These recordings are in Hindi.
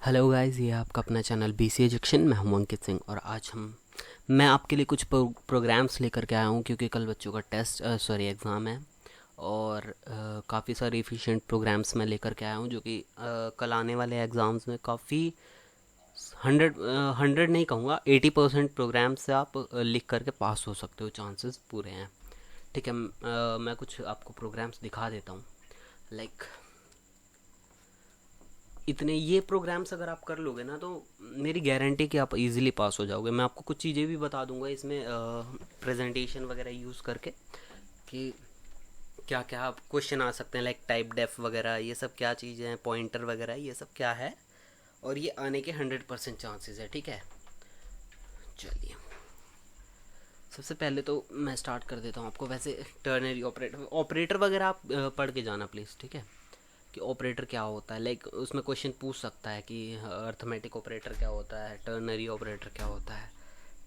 हेलो गाइस, ये आपका अपना चैनल BCA जंक्शन। मैं हूं अंकित सिंह और आज मैं आपके लिए कुछ प्रोग्राम्स लेकर के आया हूं क्योंकि कल बच्चों का एग्ज़ाम है। और काफ़ी सारे एफिशिएंट प्रोग्राम्स मैं लेकर के आया हूं जो कि कल आने वाले एग्ज़ाम्स में काफ़ी 100 नहीं कहूँगा, 80% प्रोग्राम से आप लिख करके पास हो सकते हो, चांसेस पूरे हैं। ठीक है। मैं कुछ आपको प्रोग्राम्स दिखा देता हूँ। लाइक इतने ये प्रोग्राम्स अगर आप कर लोगे ना तो मेरी गारंटी कि आप इजीली पास हो जाओगे। मैं आपको कुछ चीज़ें भी बता दूंगा इसमें प्रेजेंटेशन वगैरह यूज़ करके कि क्या क्या आप क्वेश्चन आ सकते हैं, लाइक टाइप डेफ वगैरह, ये सब क्या चीज़ें हैं, पॉइंटर वगैरह, ये सब क्या है और ये आने के 100% चांसेस है। ठीक है, चलिए सबसे पहले तो मैं स्टार्ट कर देता हूँ आपको। वैसे टर्नरी ऑपरेटर ऑपरेटर वगैरह आप पढ़ के जाना प्लीज़, ठीक है, कि ऑपरेटर क्या होता है। लाइक उसमें क्वेश्चन पूछ सकता है कि अर्थमेटिक ऑपरेटर क्या होता है, टर्नरी ऑपरेटर क्या होता है।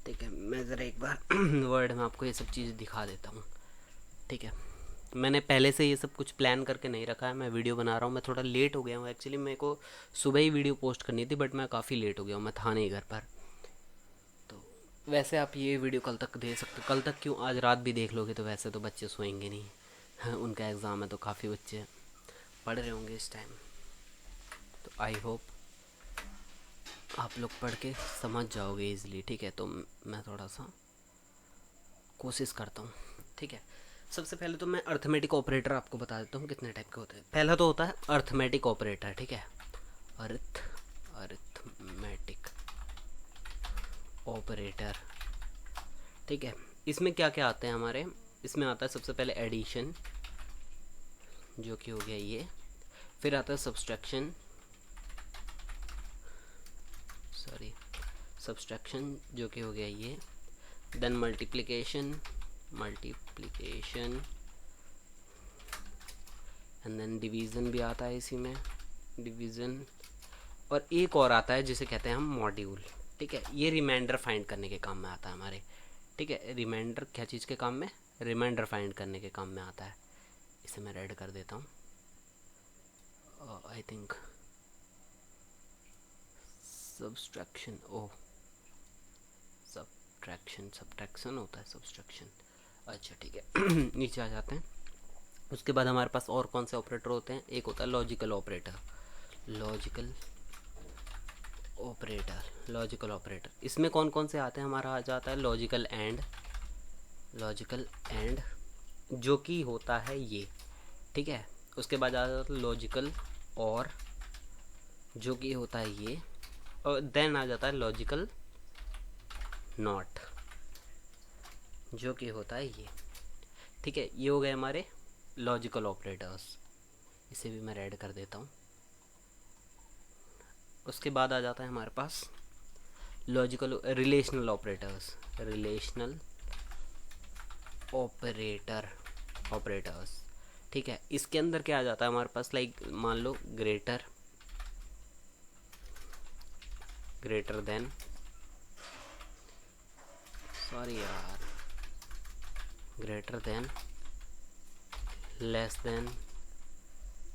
ठीक है, मैं ज़रा एक बार वर्ड में आपको ये सब चीज़ दिखा देता हूँ। ठीक है, मैंने पहले से ये सब कुछ प्लान करके नहीं रखा है, मैं वीडियो बना रहा हूँ। मैं थोड़ा लेट हो गया हूँ एक्चुअली, मेरे को सुबह ही वीडियो पोस्ट करनी थी बट मैं काफ़ी लेट हो गया हूँ, मैं था नहीं घर पर। तो वैसे आप ये वीडियो कल तक दे सकते, कल तक क्यों, आज रात भी देख लोगे तो वैसे तो बच्चे सोएंगे नहीं उनका एग्ज़ाम है तो काफ़ी बच्चे पढ़ रहे होंगे इस टाइम। तो आई होप आप लोग पढ़ के समझ जाओगे इजीली। ठीक है, तो मैं थोड़ा सा कोशिश करता हूँ। ठीक है, सबसे पहले तो मैं अर्थमेटिक ऑपरेटर आपको बता देता हूँ कितने टाइप के होते हैं। पहला तो होता है अर्थमेटिक ऑपरेटर। ठीक है, अर्थमेटिक ऑपरेटर। ठीक है, इसमें क्या क्या आते हैं हमारे, इसमें आता है सबसे पहले एडिशन जो कि हो गया ये, फिर आता है सब्सट्रैक्शन, सब्सट्रैक्शन जो कि हो गया ये, then multiplication and then division भी आता है इसी में, डिवीज़न। और एक और आता है जिसे कहते हैं हम मॉड्यूल। ठीक है, ये रिमाइंडर फाइंड करने के काम में आता है हमारे। ठीक है, रिमाइंडर क्या चीज़ के काम में, रिमाइंडर फाइंड करने के काम में आता है। इसे मैं रेड कर देता हूँ। I think subtraction, oh subtraction होता है, सब्सट्रैक्शन। अच्छा ठीक है नीचे आ जाते हैं। उसके बाद हमारे पास और कौन से ऑपरेटर होते हैं, एक होता है लॉजिकल ऑपरेटर। लॉजिकल ऑपरेटर इसमें कौन कौन से आते हैं, हमारा आ जाता है लॉजिकल एंड जो कि होता है ये। ठीक है, उसके बाद आ जाता है लॉजिकल और जो कि होता है ये, और देन आ जाता है लॉजिकल नॉट जो कि होता है ये। ठीक है, ये हो गए हमारे लॉजिकल ऑपरेटर्स। इसे भी मैं रेड कर देता हूँ। उसके बाद आ जाता है हमारे पास लॉजिकल रिलेशनल ऑपरेटर्स। ठीक है, इसके अंदर क्या आ जाता है हमारे पास, लाइक मान लो greater than, greater than, less than.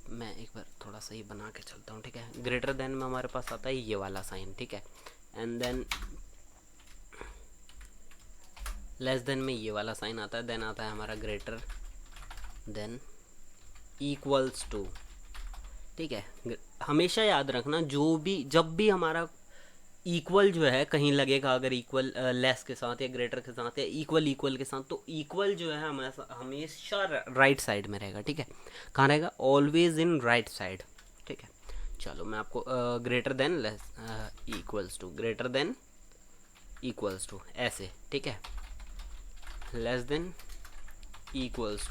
मैं एक बार थोड़ा सा ही बना के चलता हूँ। ठीक है, ग्रेटर देन में हमारे पास आता है ये वाला साइन। ठीक है, एंड देन लेस देन में ये वाला साइन आता है। देन आता है हमारा ग्रेटर देन इक्वल्स टू। ठीक है, हमेशा याद रखना जब भी हमारा इक्वल जो है कहीं लगेगा, अगर इक्वल लेस के साथ या ग्रेटर के साथ या इक्वल के साथ, तो इक्वल जो है हमेशा राइट साइड में रहेगा। ठीक है, कहाँ रहेगा, ऑलवेज इन राइट साइड। ठीक है, चलो मैं आपको greater than less equals to ऐसे। ठीक है, लेस देन इक्वल्स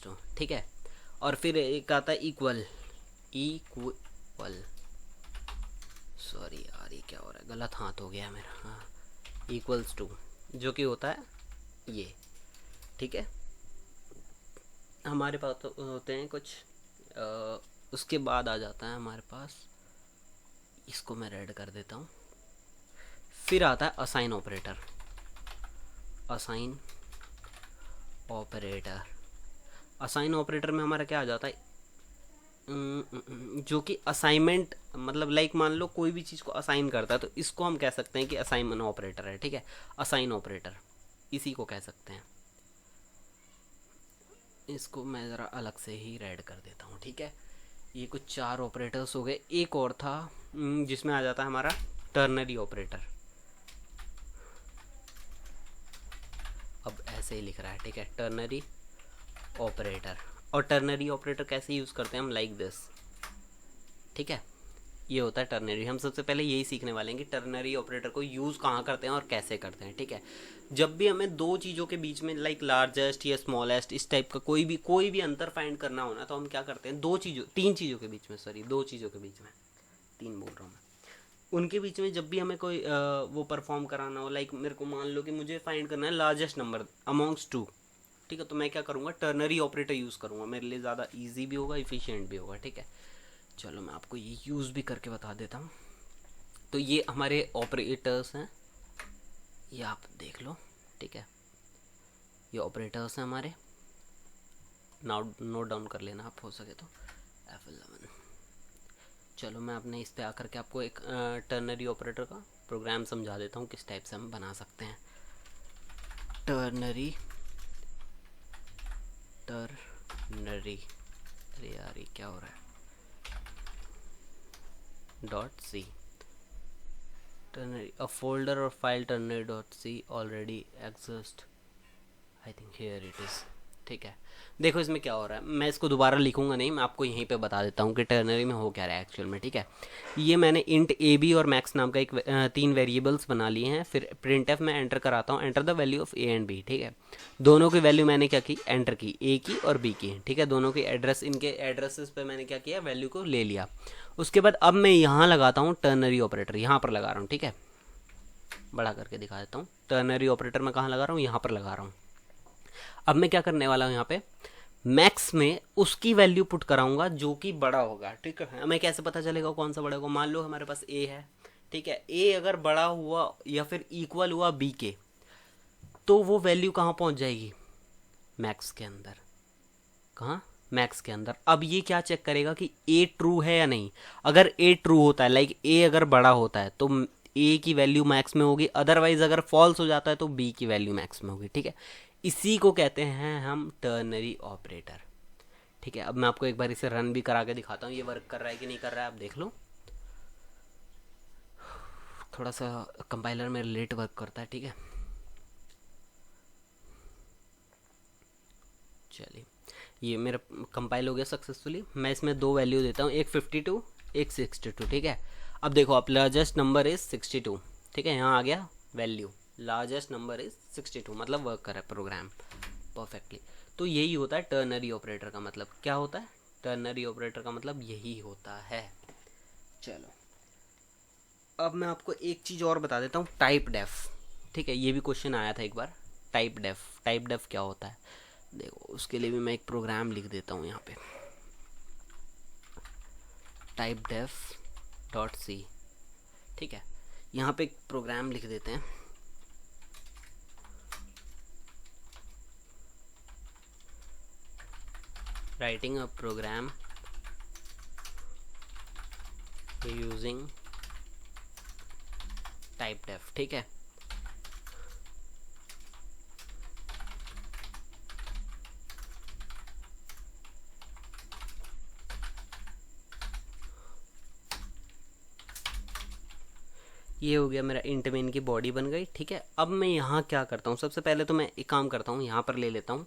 टू ठीक है, और फिर एक आता है इक्वल। सॉरी यार, ये क्या हो रहा है, गलत हाथ हो गया मेरा। हाँ, इक्वल्स टू जो कि होता है ये। ठीक है, हमारे पास होते हैं कुछ उसके बाद आ जाता है हमारे पास, इसको मैं रेड कर देता हूँ। फिर आता है असाइन ऑपरेटर। असाइन ऑपरेटर में हमारा क्या आ जाता है, जो कि असाइनमेंट, मतलब लाइक मान लो कोई भी चीज़ को असाइन करता है तो इसको हम कह सकते हैं कि असाइनमेंट ऑपरेटर है, ठीक है, असाइन ऑपरेटर इसी को कह सकते हैं। इसको मैं ज़रा अलग से ही रेड कर देता हूँ, ठीक है। ये कुछ 4 ऑपरेटर्स हो गए। एक और था जिसमें आ जाता है हमारा टर्नरी ऑपरेटर। अब ऐसे ही लिख रहा है, ठीक है, टर्नरी ऑपरेटर। और टर्नरी ऑपरेटर कैसे यूज़ करते हैं हम, लाइक दिस, ठीक है। ये होता है टर्नरी। हम सबसे पहले यही सीखने वाले हैं कि टर्नरी ऑपरेटर को यूज़ कहाँ करते हैं और कैसे करते हैं, ठीक है। जब भी हमें दो चीज़ों के बीच में लाइक लार्जेस्ट या स्मॉलेस्ट इस टाइप का कोई भी अंतर फाइंड करना होना, तो हम क्या करते हैं, तीन चीज़ों के बीच में, सॉरी 2 चीज़ों के बीच में, 3 बोल रहा हूँ मैं, उनके बीच में जब भी हमें कोई वो परफॉर्म कराना हो, लाइक मेरे को मान लो कि मुझे फाइंड करना है लार्जेस्ट नंबर अमॉन्ग्स 2, ठीक है, तो मैं क्या करूँगा, टर्नरी ऑपरेटर यूज़ करूँगा। मेरे लिए ज़्यादा ईजी भी होगा, इफिशियंट भी होगा, ठीक है। चलो मैं आपको ये यूज़ भी करके बता देता हूँ। तो ये हमारे ऑपरेटर्स हैं, ये आप देख लो, ठीक है, ये ऑपरेटर्स हैं हमारे। नोट डाउन कर लेना आप हो सके तो, F11। चलो मैं अपने इस पे आकर के आपको एक टर्नरी ऑपरेटर का प्रोग्राम समझा देता हूँ किस टाइप से हम बना सकते हैं। टर्नरी अरे यार ये क्या हो रहा है, .c ternary, a folder or file ternary.c already exists, I think here it is, ठीक है। देखो इसमें क्या हो रहा है, मैं इसको दोबारा लिखूंगा नहीं, मैं आपको यहीं पे बता देता हूँ कि टर्नरी में हो क्या रहा है एक्चुअल में, ठीक है। ये मैंने इंट ए बी और मैक्स नाम का 3 वेरिएबल्स बना लिए हैं। फिर प्रिंट एफ में एंटर कराता हूँ, enter the value of A and B, ठीक है। दोनों की वैल्यू मैंने क्या की, एंटर की, ए की और बी की, ठीक है। दोनों के एड्रेस, इनके एड्रेसेस पे मैंने क्या किया, वैल्यू को ले लिया। उसके बाद अब मैं यहाँ लगाता हूँ टर्नरी ऑपरेटर, यहाँ पर लगा रहा हूँ, ठीक है। बड़ा करके दिखा देता हूँ, टर्नरी ऑपरेटर मैं कहाँ लगा रहा हूँ, यहाँ पर लगा रहा हूँ। अब मैं क्या करने वाला हूँ, यहाँ पे मैक्स में उसकी वैल्यू पुट कराऊंगा जो कि बड़ा होगा, ठीक है। हमें कैसे पता चलेगा कौन सा बड़ा होगा, मान लो हमारे पास ए है, ठीक है। ए अगर बड़ा हुआ या फिर इक्वल हुआ बी के, तो वो वैल्यू कहाँ पहुँच जाएगी, मैक्स के अंदर। कहाँ, मैक्स के अंदर। अब ये क्या चेक करेगा कि ए ट्रू है या नहीं। अगर ए ट्रू होता है, लाइक ए अगर बड़ा होता है, तो ए की वैल्यू मैक्स में होगी। अदरवाइज अगर फॉल्स हो जाता है तो बी की वैल्यू मैक्स में होगी, ठीक है। इसी को कहते हैं हम टर्नरी ऑपरेटर, ठीक है। अब मैं आपको एक बार इसे रन भी करा के दिखाता हूँ, ये वर्क कर रहा है कि नहीं कर रहा है, आप देख लो। थोड़ा सा कंपाइलर में लेट वर्क करता है, ठीक है। चलिए ये मेरा कंपाइल हो गया सक्सेसफुली। मैं इसमें 2 वैल्यू देता हूँ, एक 52 एक 62, ठीक है। अब देखो आप, लार्जेस्ट नंबर इज 62, ठीक है। यहाँ आ गया वैल्यू, लार्जेस्ट नंबर इज 62, मतलब वर्क कर रहा है प्रोग्राम परफेक्टली। तो यही होता है टर्नरी ऑपरेटर का मतलब। क्या होता है टर्नरी ऑपरेटर का मतलब, यही होता है। चलो अब मैं आपको एक चीज़ और बता देता हूँ, टाइप डेफ, ठीक है। ये भी क्वेश्चन आया था एक बार, टाइप डेफ क्या होता है। देखो उसके लिए भी मैं एक प्रोग्राम लिख देता हूँ यहाँ पे, typedef.c, ठीक है। यहाँ पे एक प्रोग्राम लिख देते हैं, राइटिंग अ प्रोग्राम यूजिंग टाइपडेफ, ठीक है। ये हो गया मेरा इंट में इनकी बॉडी बन गई, ठीक है। अब मैं यहाँ क्या करता हूँ, सबसे पहले तो मैं एक काम करता हूँ, यहाँ पर ले लेता हूँ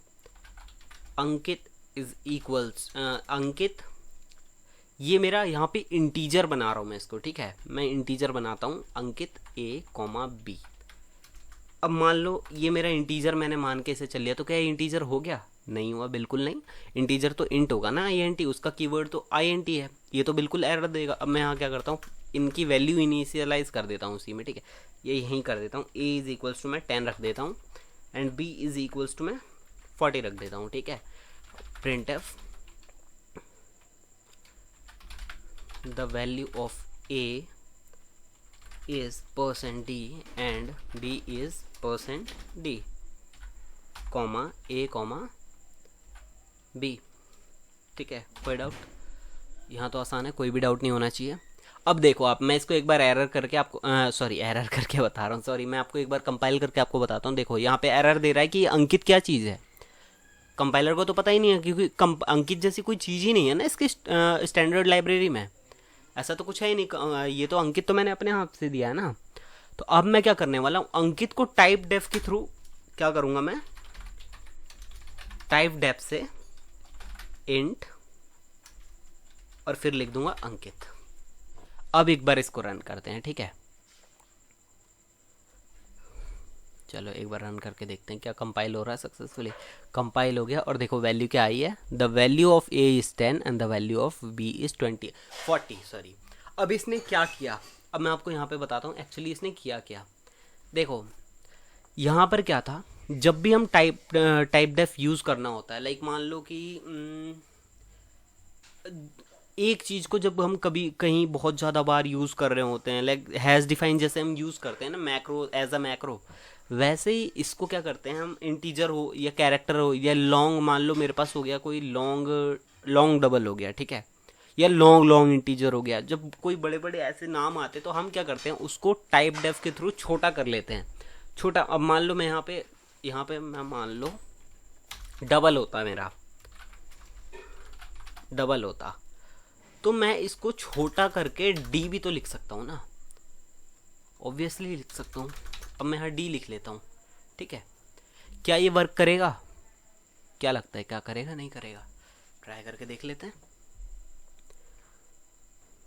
अंकित इज इक्वल्स अंकित। ये मेरा यहाँ पे इंटीजर बना रहा हूँ मैं इसको, ठीक है। मैं इंटीजर बनाता हूँ अंकित a, b। अब मान लो ये मेरा इंटीजर मैंने मान के इसे चल लिया, तो क्या इंटीजर हो गया, नहीं हुआ, बिल्कुल नहीं। इंटीजर तो इंट होगा ना, int, उसका कीवर्ड तो int है, ये तो बिल्कुल एरर देगा। अब मैं यहाँ क्या करता हूँ, इनकी वैल्यू इनिशियलाइज कर देता हूँ उसी में, ठीक है। ये यहीं कर देता हूँ, a इज इक्वल्स टू मैं 10 रख देता हूँ and b is equals to मैं 40 रख देता हूँ, ठीक है। Print F the value of a is %d and b is %d, comma a comma b, ठीक है। कोड आउट यहाँ तो आसान है, कोई भी डाउट नहीं होना चाहिए। अब देखो आप, मैं इसको एक बार एरर करके आपको सॉरी एरर करके बता रहा हूँ, सॉरी, मैं आपको एक बार कंपाइल करके आपको बताता हूँ। देखो यहाँ पे एरर दे रहा है कि अंकित क्या चीज़ है। कंपाइलर को तो पता ही नहीं है, क्योंकि अंकित जैसी कोई चीज़ ही नहीं है ना इसकी स्टैंडर्ड लाइब्रेरी में। ऐसा तो कुछ है ही नहीं। ये तो अंकित तो मैंने अपने हाथ से दिया है ना। तो अब मैं क्या करने वाला हूँ, अंकित को टाइप डेफ के थ्रू क्या करूँगा मैं, टाइप डेफ से इंट और फिर लिख दूंगा अंकित। अब एक बार इसको रन करते हैं, ठीक है। चलो एक बार रन करके देखते हैं क्या कंपाइल हो रहा है सक्सेसफुली। कंपाइल हो गया और देखो वैल्यू क्या आई है, the value of A is 10 and the value of B is 40 sorry. अब इसने क्या किया, अब मैं आपको यहाँ पे बताता हूँ एक्चुअली इसने किया क्या। देखो यहाँ पर क्या था, जब भी हम टाइप डेफ यूज़ करना होता है, लाइक मान लो कि एक चीज़ को जब हम कभी कहीं बहुत ज़्यादा बार यूज़ कर रहे होते हैं, लाइक हैज़ डिफाइन जैसे हम यूज़ करते हैं ना मैक्रो, एज अ मैक्रो, वैसे ही इसको क्या करते हैं हम, इंटीजर हो या कैरेक्टर हो या लॉन्ग, मान लो मेरे पास हो गया कोई लॉन्ग डबल हो गया, ठीक है, या लॉन्ग इंटीजर हो गया। जब कोई बड़े बड़े ऐसे नाम आते तो हम क्या करते हैं, उसको टाइप डेफ के थ्रू छोटा कर लेते हैं। छोटा, अब मान लो मैं यहाँ पे मैं मान लो डबल होता मेरा, डबल होता तो मैं इसको छोटा करके डी भी तो लिख सकता हूँ ना, ऑब्वियसली लिख सकता हूँ। अब मैं यहाँ डी लिख लेता हूँ, ठीक है। क्या ये वर्क करेगा, क्या लगता है, क्या करेगा, नहीं करेगा, ट्राई करके देख लेते हैं।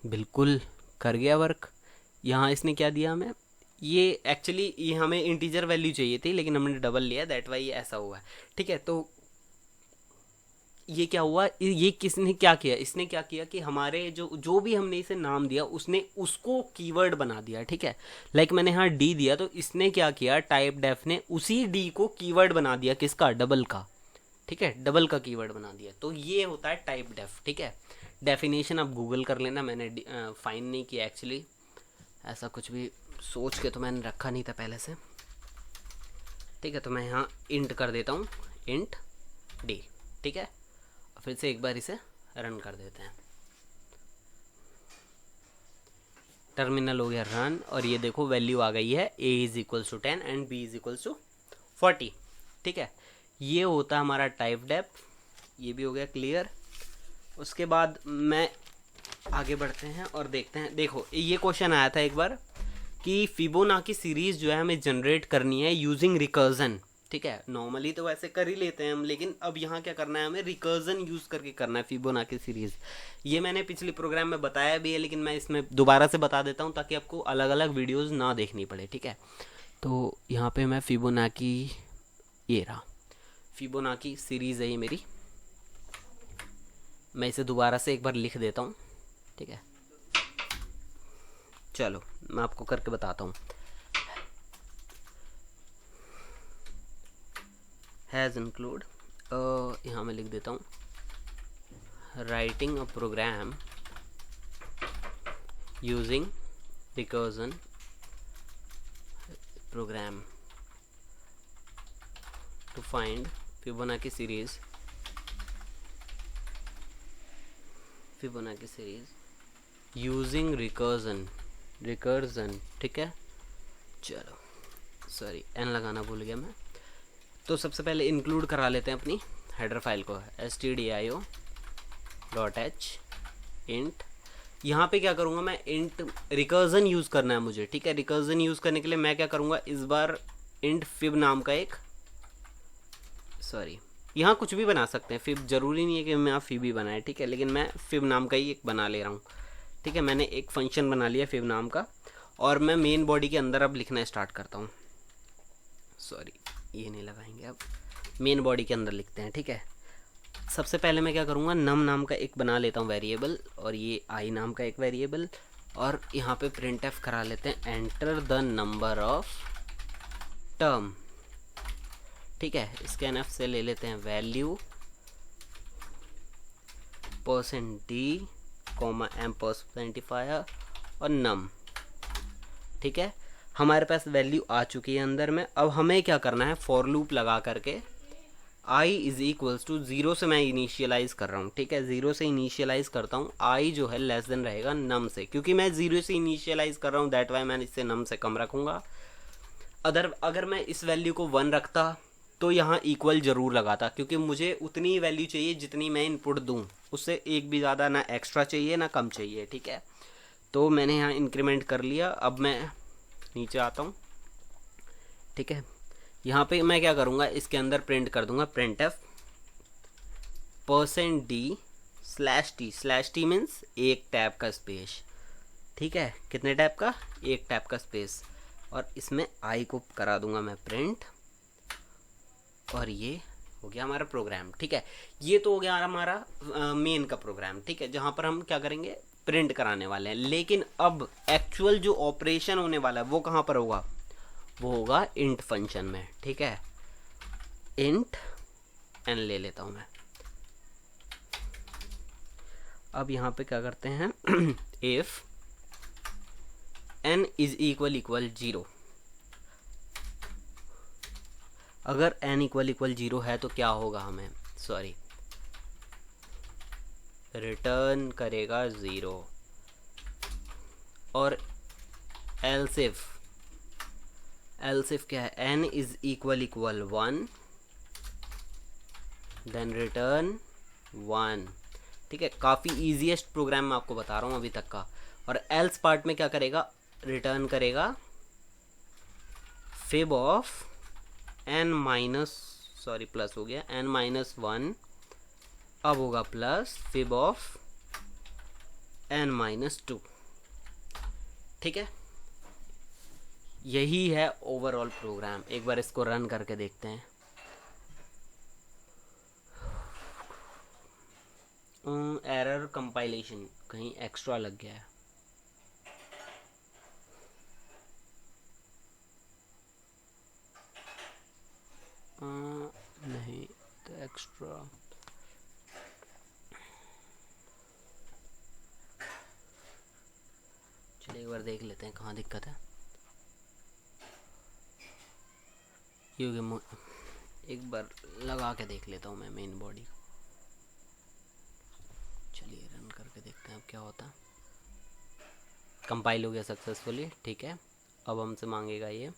बिल्कुल कर गया वर्क। यहाँ इसने क्या दिया हमें, ये एक्चुअली ये हमें इंटीजर वैल्यू चाहिए थी लेकिन हमने डबल लिया, दैट वाई ऐसा हुआ है, ठीक है। तो ये क्या हुआ, ये किसने क्या किया, इसने क्या किया कि हमारे जो भी हमने इसे नाम दिया उसने उसको कीवर्ड बना दिया, ठीक है। लाइक मैंने यहाँ डी दिया तो इसने क्या किया, टाइप डेफ ने उसी डी को कीवर्ड बना दिया, किसका, डबल का, ठीक है, डबल का कीवर्ड बना दिया। तो ये होता है टाइप डेफ, ठीक है। डेफिनेशन आप गूगल कर लेना, मैंने फाइन नहीं किया एक्चुअली, ऐसा कुछ भी सोच के तो मैंने रखा नहीं था पहले से, ठीक है। तो मैं यहाँ इंट कर देता हूँ, इंट डी, ठीक है। फिर से एक बार इसे रन कर देते हैं। टर्मिनल हो गया रन और ये देखो वैल्यू आ गई है, a is equals to 10 and b is equals to 40, ठीक है। ये होता है हमारा टाइप डेफ, ये भी हो गया क्लियर। उसके बाद मैं आगे बढ़ते हैं और देखते हैं। देखो ये क्वेश्चन आया था एक बार कि फिबोनाची सीरीज जो है हमें जनरेट करनी है यूजिंग रिकर्जन, ठीक है। नॉर्मली तो वैसे कर ही लेते हैं हम, लेकिन अब यहाँ क्या करना है, हमें रिकर्जन यूज़ करके करना है फिबोनाची सीरीज़। ये मैंने पिछले प्रोग्राम में बताया भी है, लेकिन मैं इसमें दोबारा से बता देता हूँ ताकि आपको अलग अलग वीडियोस ना देखनी पड़े, ठीक है। तो यहाँ पे मैं फिबोनाची, ये रहा फिबोनाची सीरीज़ है ये मेरी, मैं इसे दोबारा से एक बार लिख देता हूँ, ठीक है। चलो मैं आपको करके बताता हूँ। हैज़ इंक्लूड, यहाँ मैं लिख देता हूँ, writing a program using recursion program to find Fibonacci series using recursion, ठीक है। चलो सॉरी एन लगाना भूल गया मैं। तो सबसे पहले इंक्लूड करा लेते हैं अपनी हेडर फाइल को, stdio.h इंट। यहाँ पे क्या करूँगा मैं, इंट रिकर्जन यूज़ करना है मुझे, ठीक है। रिकर्जन यूज़ करने के लिए मैं क्या करूँगा, इस बार इंट फिब नाम का एक, सॉरी यहाँ कुछ भी बना सकते हैं, फिब ज़रूरी नहीं है कि मैं फिब ही बनाए, ठीक है, लेकिन मैं फिब नाम का ही एक बना ले रहा हूँ, ठीक है। मैंने एक फंक्शन बना लिया फिब नाम का और मैं मेन बॉडी के अंदर अब लिखना स्टार्ट करता हूँ। सॉरी ये नहीं लगाएंगे, अब मेन बॉडी के अंदर लिखते हैं, ठीक है। सबसे पहले मैं क्या करूँगा, नम नाम का एक बना लेता हूँ वेरिएबल और ये आई नाम का एक वेरिएबल, और यहाँ पे प्रिंट एफ करा लेते हैं, enter the number of term, ठीक है। स्कैन एफ से ले लेते हैं वैल्यू %d, एम %identifier और नम, ठीक है। हमारे पास वैल्यू आ चुकी है अंदर में। अब हमें क्या करना है, फॉर लूप लगा करके आई इज इक्वल्स टू, जीरो से मैं इनिशियलाइज कर रहा हूँ, ठीक है, जीरो से इनिशियलाइज करता हूँ, आई जो है लेस देन रहेगा नम से, क्योंकि मैं जीरो से इनिशियलाइज कर रहा हूँ, दैट वाई मैं इससे नम से कम रखूँगा। अगर मैं इस वैल्यू को 1 रखता तो यहाँ इक्वल ज़रूर लगाता, क्योंकि मुझे उतनी वैल्यू चाहिए जितनी मैं इनपुट दूँ, उससे एक भी ज़्यादा ना एक्स्ट्रा चाहिए ना कम चाहिए, ठीक है। तो मैंने यहाँ इंक्रीमेंट कर लिया। अब मैं नीचे आता हूँ, ठीक है। यहाँ पे मैं क्या करूँगा, इसके अंदर प्रिंट कर दूंगा print F %d/t, slash T means एक टैब का स्पेस, ठीक है, कितने टैब का, एक टैब का स्पेस, और इसमें आई को करा दूंगा मैं प्रिंट, और ये हो गया हमारा प्रोग्राम, ठीक है। ये तो हो गया हमारा मेन का प्रोग्राम, ठीक है, जहाँ पर हम क्या करेंगे, प्रिंट कराने वाले हैं। लेकिन अब एक्चुअल जो ऑपरेशन होने वाला है वो कहाँ पर होगा, वो होगा इंट फंक्शन में, ठीक है। इंट एन ले लेता हूँ मैं। अब यहाँ पे क्या करते हैं इफ n इज इक्वल 0, अगर n इक्वल 0 है तो क्या होगा, हमें सॉरी रिटर्न करेगा 0, और एल्स इफ क्या है, n is equal 1, then return 1, ठीक है। काफ़ी ईजीएस्ट प्रोग्राम मैं आपको बता रहा हूँ अभी तक का। और एल्स पार्ट में क्या करेगा, रिटर्न करेगा fib of n minus, sorry plus हो गया, n-1, अब होगा प्लस फिब ऑफ n-2, ठीक है। यही है ओवरऑल प्रोग्राम। एक बार इसको रन करके देखते हैं। एरर कंपाइलेशन, कहीं एक्स्ट्रा लग गया है। नहीं तो एक्स्ट्रा, चलिए एक बार देख लेते हैं कहाँ दिक्कत है। क्योंकि एक बार लगा के देख लेता हूँ मैं मेन बॉडी को। चलिए रन करके देखते हैं अब क्या होता है। कंपाइल हो गया सक्सेसफुली, ठीक है। अब हमसे मांगेगा ये,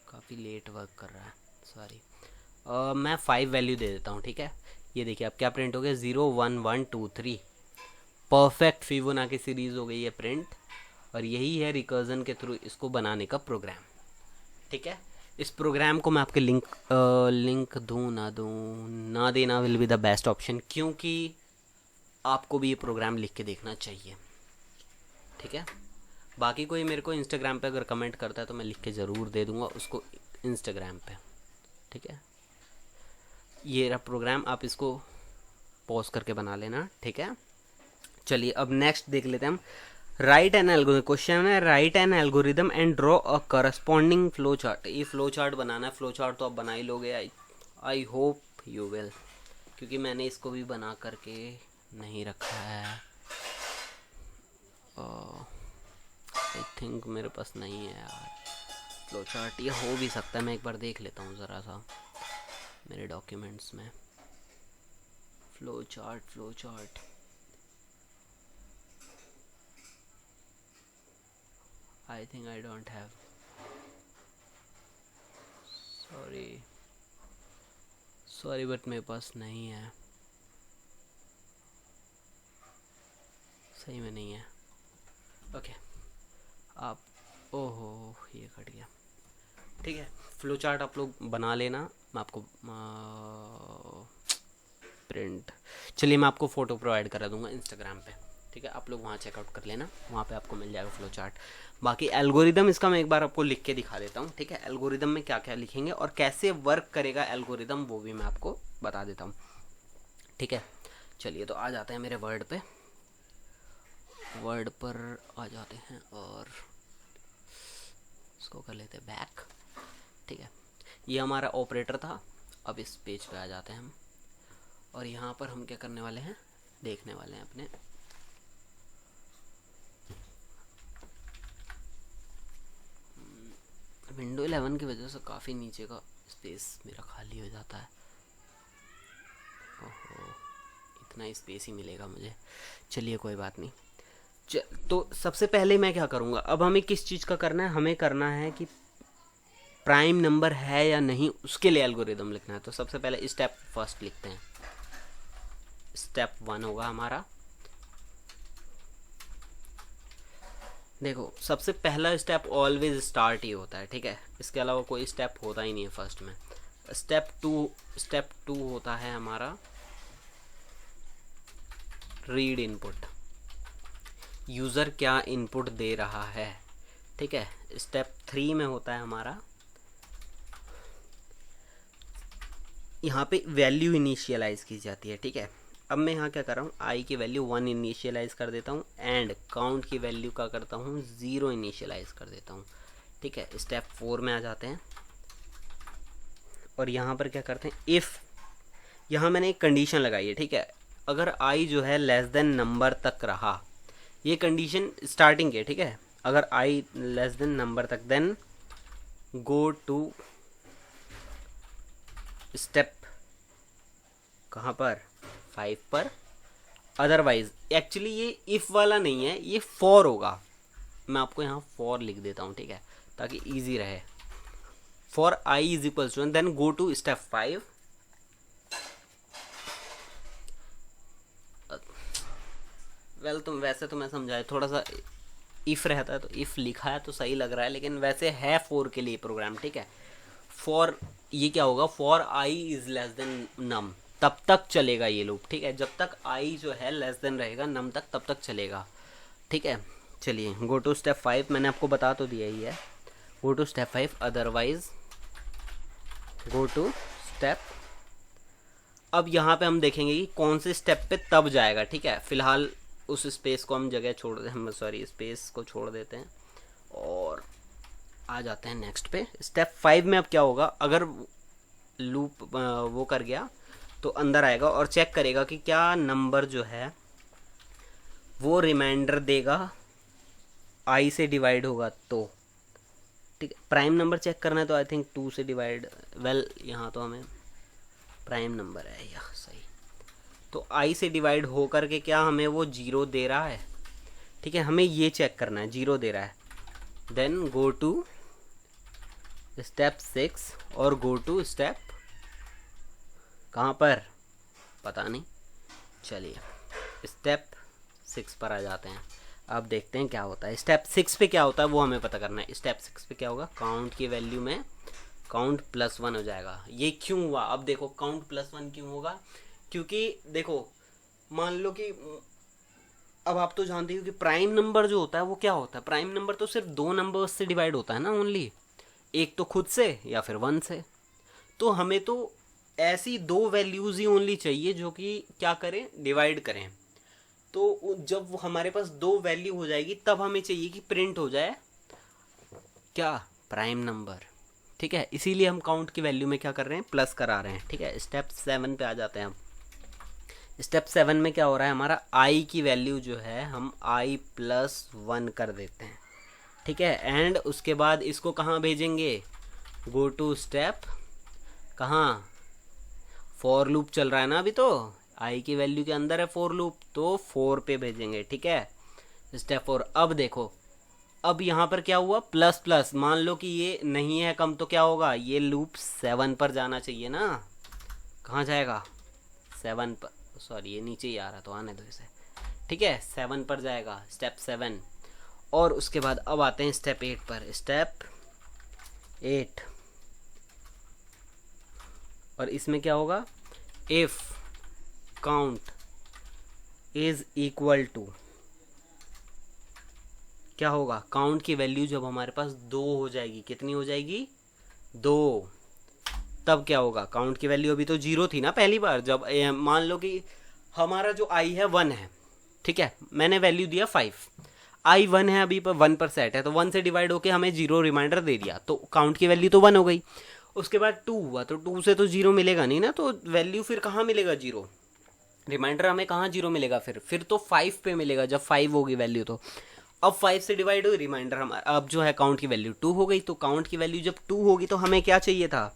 काफ़ी लेट वर्क कर रहा है, सॉरी। मैं 5 वैल्यू दे देता हूँ, ठीक है। ये देखिए अब क्या प्रिंट हो गया, 0 1 1 2 3, परफेक्ट फिबोनाची सीरीज हो गई है प्रिंट। और यही है रिकर्जन के थ्रू इसको बनाने का प्रोग्राम, ठीक है। इस प्रोग्राम को मैं आपके लिंक दूँ ना देना will be the best option, क्योंकि आपको भी ये प्रोग्राम लिख के देखना चाहिए, ठीक है। बाकी कोई मेरे को इंस्टाग्राम पे अगर कमेंट करता है तो मैं लिख के ज़रूर दे दूँगा उसको इंस्टाग्राम पे, ठीक है। ये रहा प्रोग्राम, आप इसको पॉज करके बना लेना, ठीक है। चलिए अब नेक्स्ट देख लेते हैं हम। राइट एन एल्गोरिथम, क्वेश्चन है write an algorithm and draw a corresponding flow chart. ये फ्लो चार्ट बनाना है, फ्लो चार्ट तो आप बना ही लोगे, आई होप यू विल, क्योंकि मैंने इसको भी बना करके नहीं रखा है। आई थिंक मेरे पास नहीं है यार फ्लो चार्ट, ये हो भी सकता है, मैं एक बार देख लेता हूँ ज़रा सा मेरे डॉक्यूमेंट्स में। Flow chart I think I don't have, sorry but मेरे पास नहीं है, सही में नहीं है। ओके आप, ओहो ये कट गया, ठीक है। फ्लो चार्ट आप लोग बना लेना, मैं आपको प्रिंट, चलिए मैं आपको फ़ोटो प्रोवाइड करा दूंगा इंस्टाग्राम पे, ठीक है। आप लोग वहाँ चेकआउट कर लेना, वहाँ पे आपको मिल जाएगा फ्लो चार्ट। बाकी एल्गोरिदम इसका मैं एक बार आपको लिख के दिखा देता हूँ, ठीक है। एल्गोरिदम में क्या क्या लिखेंगे और कैसे वर्क करेगा एल्गोरिदम, वो भी मैं आपको बता देता हूँ, ठीक है। चलिए तो आ जाते हैं मेरे वर्ड पे, वर्ड पर आ जाते हैं और इसको कर लेते हैं बैक, ठीक है। ये हमारा ऑपरेटर था। अब इस पेज पे आ जाते हैं हम, और यहाँ पर हम क्या करने वाले हैं, देखने वाले हैं अपने विंडो 11 की वजह से काफ़ी नीचे का स्पेस मेरा खाली हो जाता है। ओहो, इतना स्पेस ही मिलेगा मुझे। चलिए कोई बात नहीं। तो सबसे पहले मैं क्या करूँगा, अब हमें किस चीज़ का करना है, हमें करना है कि प्राइम नंबर है या नहीं, उसके लिए एल्गोरिदम लिखना है। तो सबसे पहले स्टेप फर्स्ट लिखते हैं। स्टेप 1 होगा हमारा, देखो सबसे पहला स्टेप ऑलवेज स्टार्ट ही होता है, ठीक है, इसके अलावा कोई स्टेप होता ही नहीं है फर्स्ट में। स्टेप टू होता है हमारा रीड इनपुट, यूज़र क्या इनपुट दे रहा है, ठीक है। स्टेप 3 में होता है हमारा, यहाँ पे वैल्यू इनिशियलाइज की जाती है, ठीक है। अब मैं यहाँ क्या कर रहा हूँ, आई की वैल्यू 1 इनिशियलाइज कर देता हूँ एंड काउंट की वैल्यू का करता हूँ 0 इनिशियलाइज कर देता हूँ, ठीक है। स्टेप 4 में आ जाते हैं और यहाँ पर क्या करते हैं, इफ़, यहाँ मैंने एक कंडीशन लगाई है, ठीक है। अगर आई जो है लेस देन नंबर तक रहा, ये कंडीशन स्टार्टिंग है, ठीक है। अगर आई लेस देन नंबर तक, देन गो टू स्टेप कहाँ पर, 5 पर। अदरवाइज एक्चुअली ये इफ़ वाला नहीं है, ये फॉर होगा। मैं आपको यहाँ फॉर लिख देता हूँ, ठीक है, ताकि इजी रहे। For I is equals to, then go to step 5। तो वैसे तो मैं समझाया, थोड़ा सा इफ़ रहता है तो इफ़ लिखा है तो सही लग रहा है, लेकिन वैसे है फॉर के लिए प्रोग्राम, ठीक है। फॉर ये क्या होगा, for I is less than num, तब तक चलेगा ये लूप, ठीक है। जब तक आई जो है लेस देन रहेगा नम तक, तब तक चलेगा, ठीक है। चलिए गो टू स्टेप 5, मैंने आपको बता तो दिया ही है। Go to step 5, otherwise go to step. अब यहाँ पे हम देखेंगे कि कौन से स्टेप पे तब जाएगा, ठीक है। फिलहाल उस स्पेस को हम जगह छोड़ दे, हम सॉरी स्पेस को छोड़ देते हैं और आ जाते हैं नेक्स्ट पे। स्टेप 5 में अब क्या होगा, अगर लूप वो कर गया तो अंदर आएगा और चेक करेगा कि क्या नंबर जो है वो रिमाइंडर देगा, आई से डिवाइड होगा तो, ठीक है। प्राइम नंबर चेक करना है तो आई थिंक 2 से डिवाइड, वेल यहाँ तो हमें प्राइम नंबर है यह सही, तो आई से डिवाइड हो करके क्या हमें वो 0 दे रहा है, ठीक है। हमें ये चेक करना है 0 दे रहा है, देन गो टू स्टेप 6 और गो टू स्टेप कहाँ पर पता नहीं, चलिए स्टेप 6 पर आ जाते हैं। अब देखते हैं क्या होता है। स्टेप 6 पे क्या होता है वो हमें पता करना है। स्टेप 6 पे क्या होगा, काउंट की वैल्यू में काउंट +1 हो जाएगा। ये क्यों हुआ, अब देखो काउंट +1 क्यों होगा, क्योंकि देखो मान लो कि अब आप तो जानते हो कि प्राइम नंबर जो होता है वो क्या होता है, प्राइम नंबर तो सिर्फ 2 नंबर्स से डिवाइड होता है ना ओनली, एक तो खुद से या फिर 1 से। तो हमें तो ऐसी 2 वैल्यूज़ ही ओनली चाहिए जो कि क्या करें, डिवाइड करें। तो जब हमारे पास 2 वैल्यू हो जाएगी तब हमें चाहिए कि प्रिंट हो जाए क्या, प्राइम नंबर, ठीक है। इसीलिए हम काउंट की वैल्यू में क्या कर रहे हैं, प्लस करा रहे हैं, ठीक है। स्टेप 7 पे आ जाते हैं हम। स्टेप 7 में क्या हो रहा है, हमारा आई की वैल्यू जो है हम i+1 कर देते हैं, ठीक है। एंड उसके बाद इसको कहाँ भेजेंगे, गो टू स्टेप, कहाँ, फॉर लूप चल रहा है ना अभी, तो आई की वैल्यू के अंदर है फॉर लूप, तो 4 पे भेजेंगे, ठीक है। स्टेप 4। अब देखो अब यहाँ पर क्या हुआ, ++, मान लो कि ये नहीं है कम तो क्या होगा, ये लूप 7 पर जाना चाहिए ना, कहाँ जाएगा, 7 पर, सॉरी ये नीचे ही आ रहा तो आने दो इसे, ठीक है, 7 पर जाएगा, स्टेप 7। और उसके बाद अब आते हैं स्टेप 8 पर। स्टेप 8, और इसमें क्या होगा, if count is equal to, क्या होगा, काउंट की वैल्यू जब हमारे पास 2 हो जाएगी, कितनी हो जाएगी, 2, तब क्या होगा, काउंट की वैल्यू अभी तो 0 थी ना पहली बार, जब मान लो कि हमारा जो आई है 1 है, ठीक है, मैंने वैल्यू दिया 5, आई 1 है अभी पर 1 पर सेट है, तो 1 से डिवाइड होके हमें 0 रिमाइंडर दे दिया, तो काउंट की वैल्यू तो 1 हो गई। उसके बाद 2 हुआ, तो 2 से तो 0 मिलेगा नहीं ना, तो वैल्यू फिर कहाँ मिलेगा, 0, रिमाइंडर हमें कहाँ 0 मिलेगा, फिर तो 5 पे मिलेगा जब 5 होगी वैल्यू तो। अब 5 से डिवाइड हुई, रिमाइंडर हमारा अब जो है काउंट की वैल्यू 2 हो गई। तो काउंट की वैल्यू जब 2 होगी तो हमें क्या चाहिए था,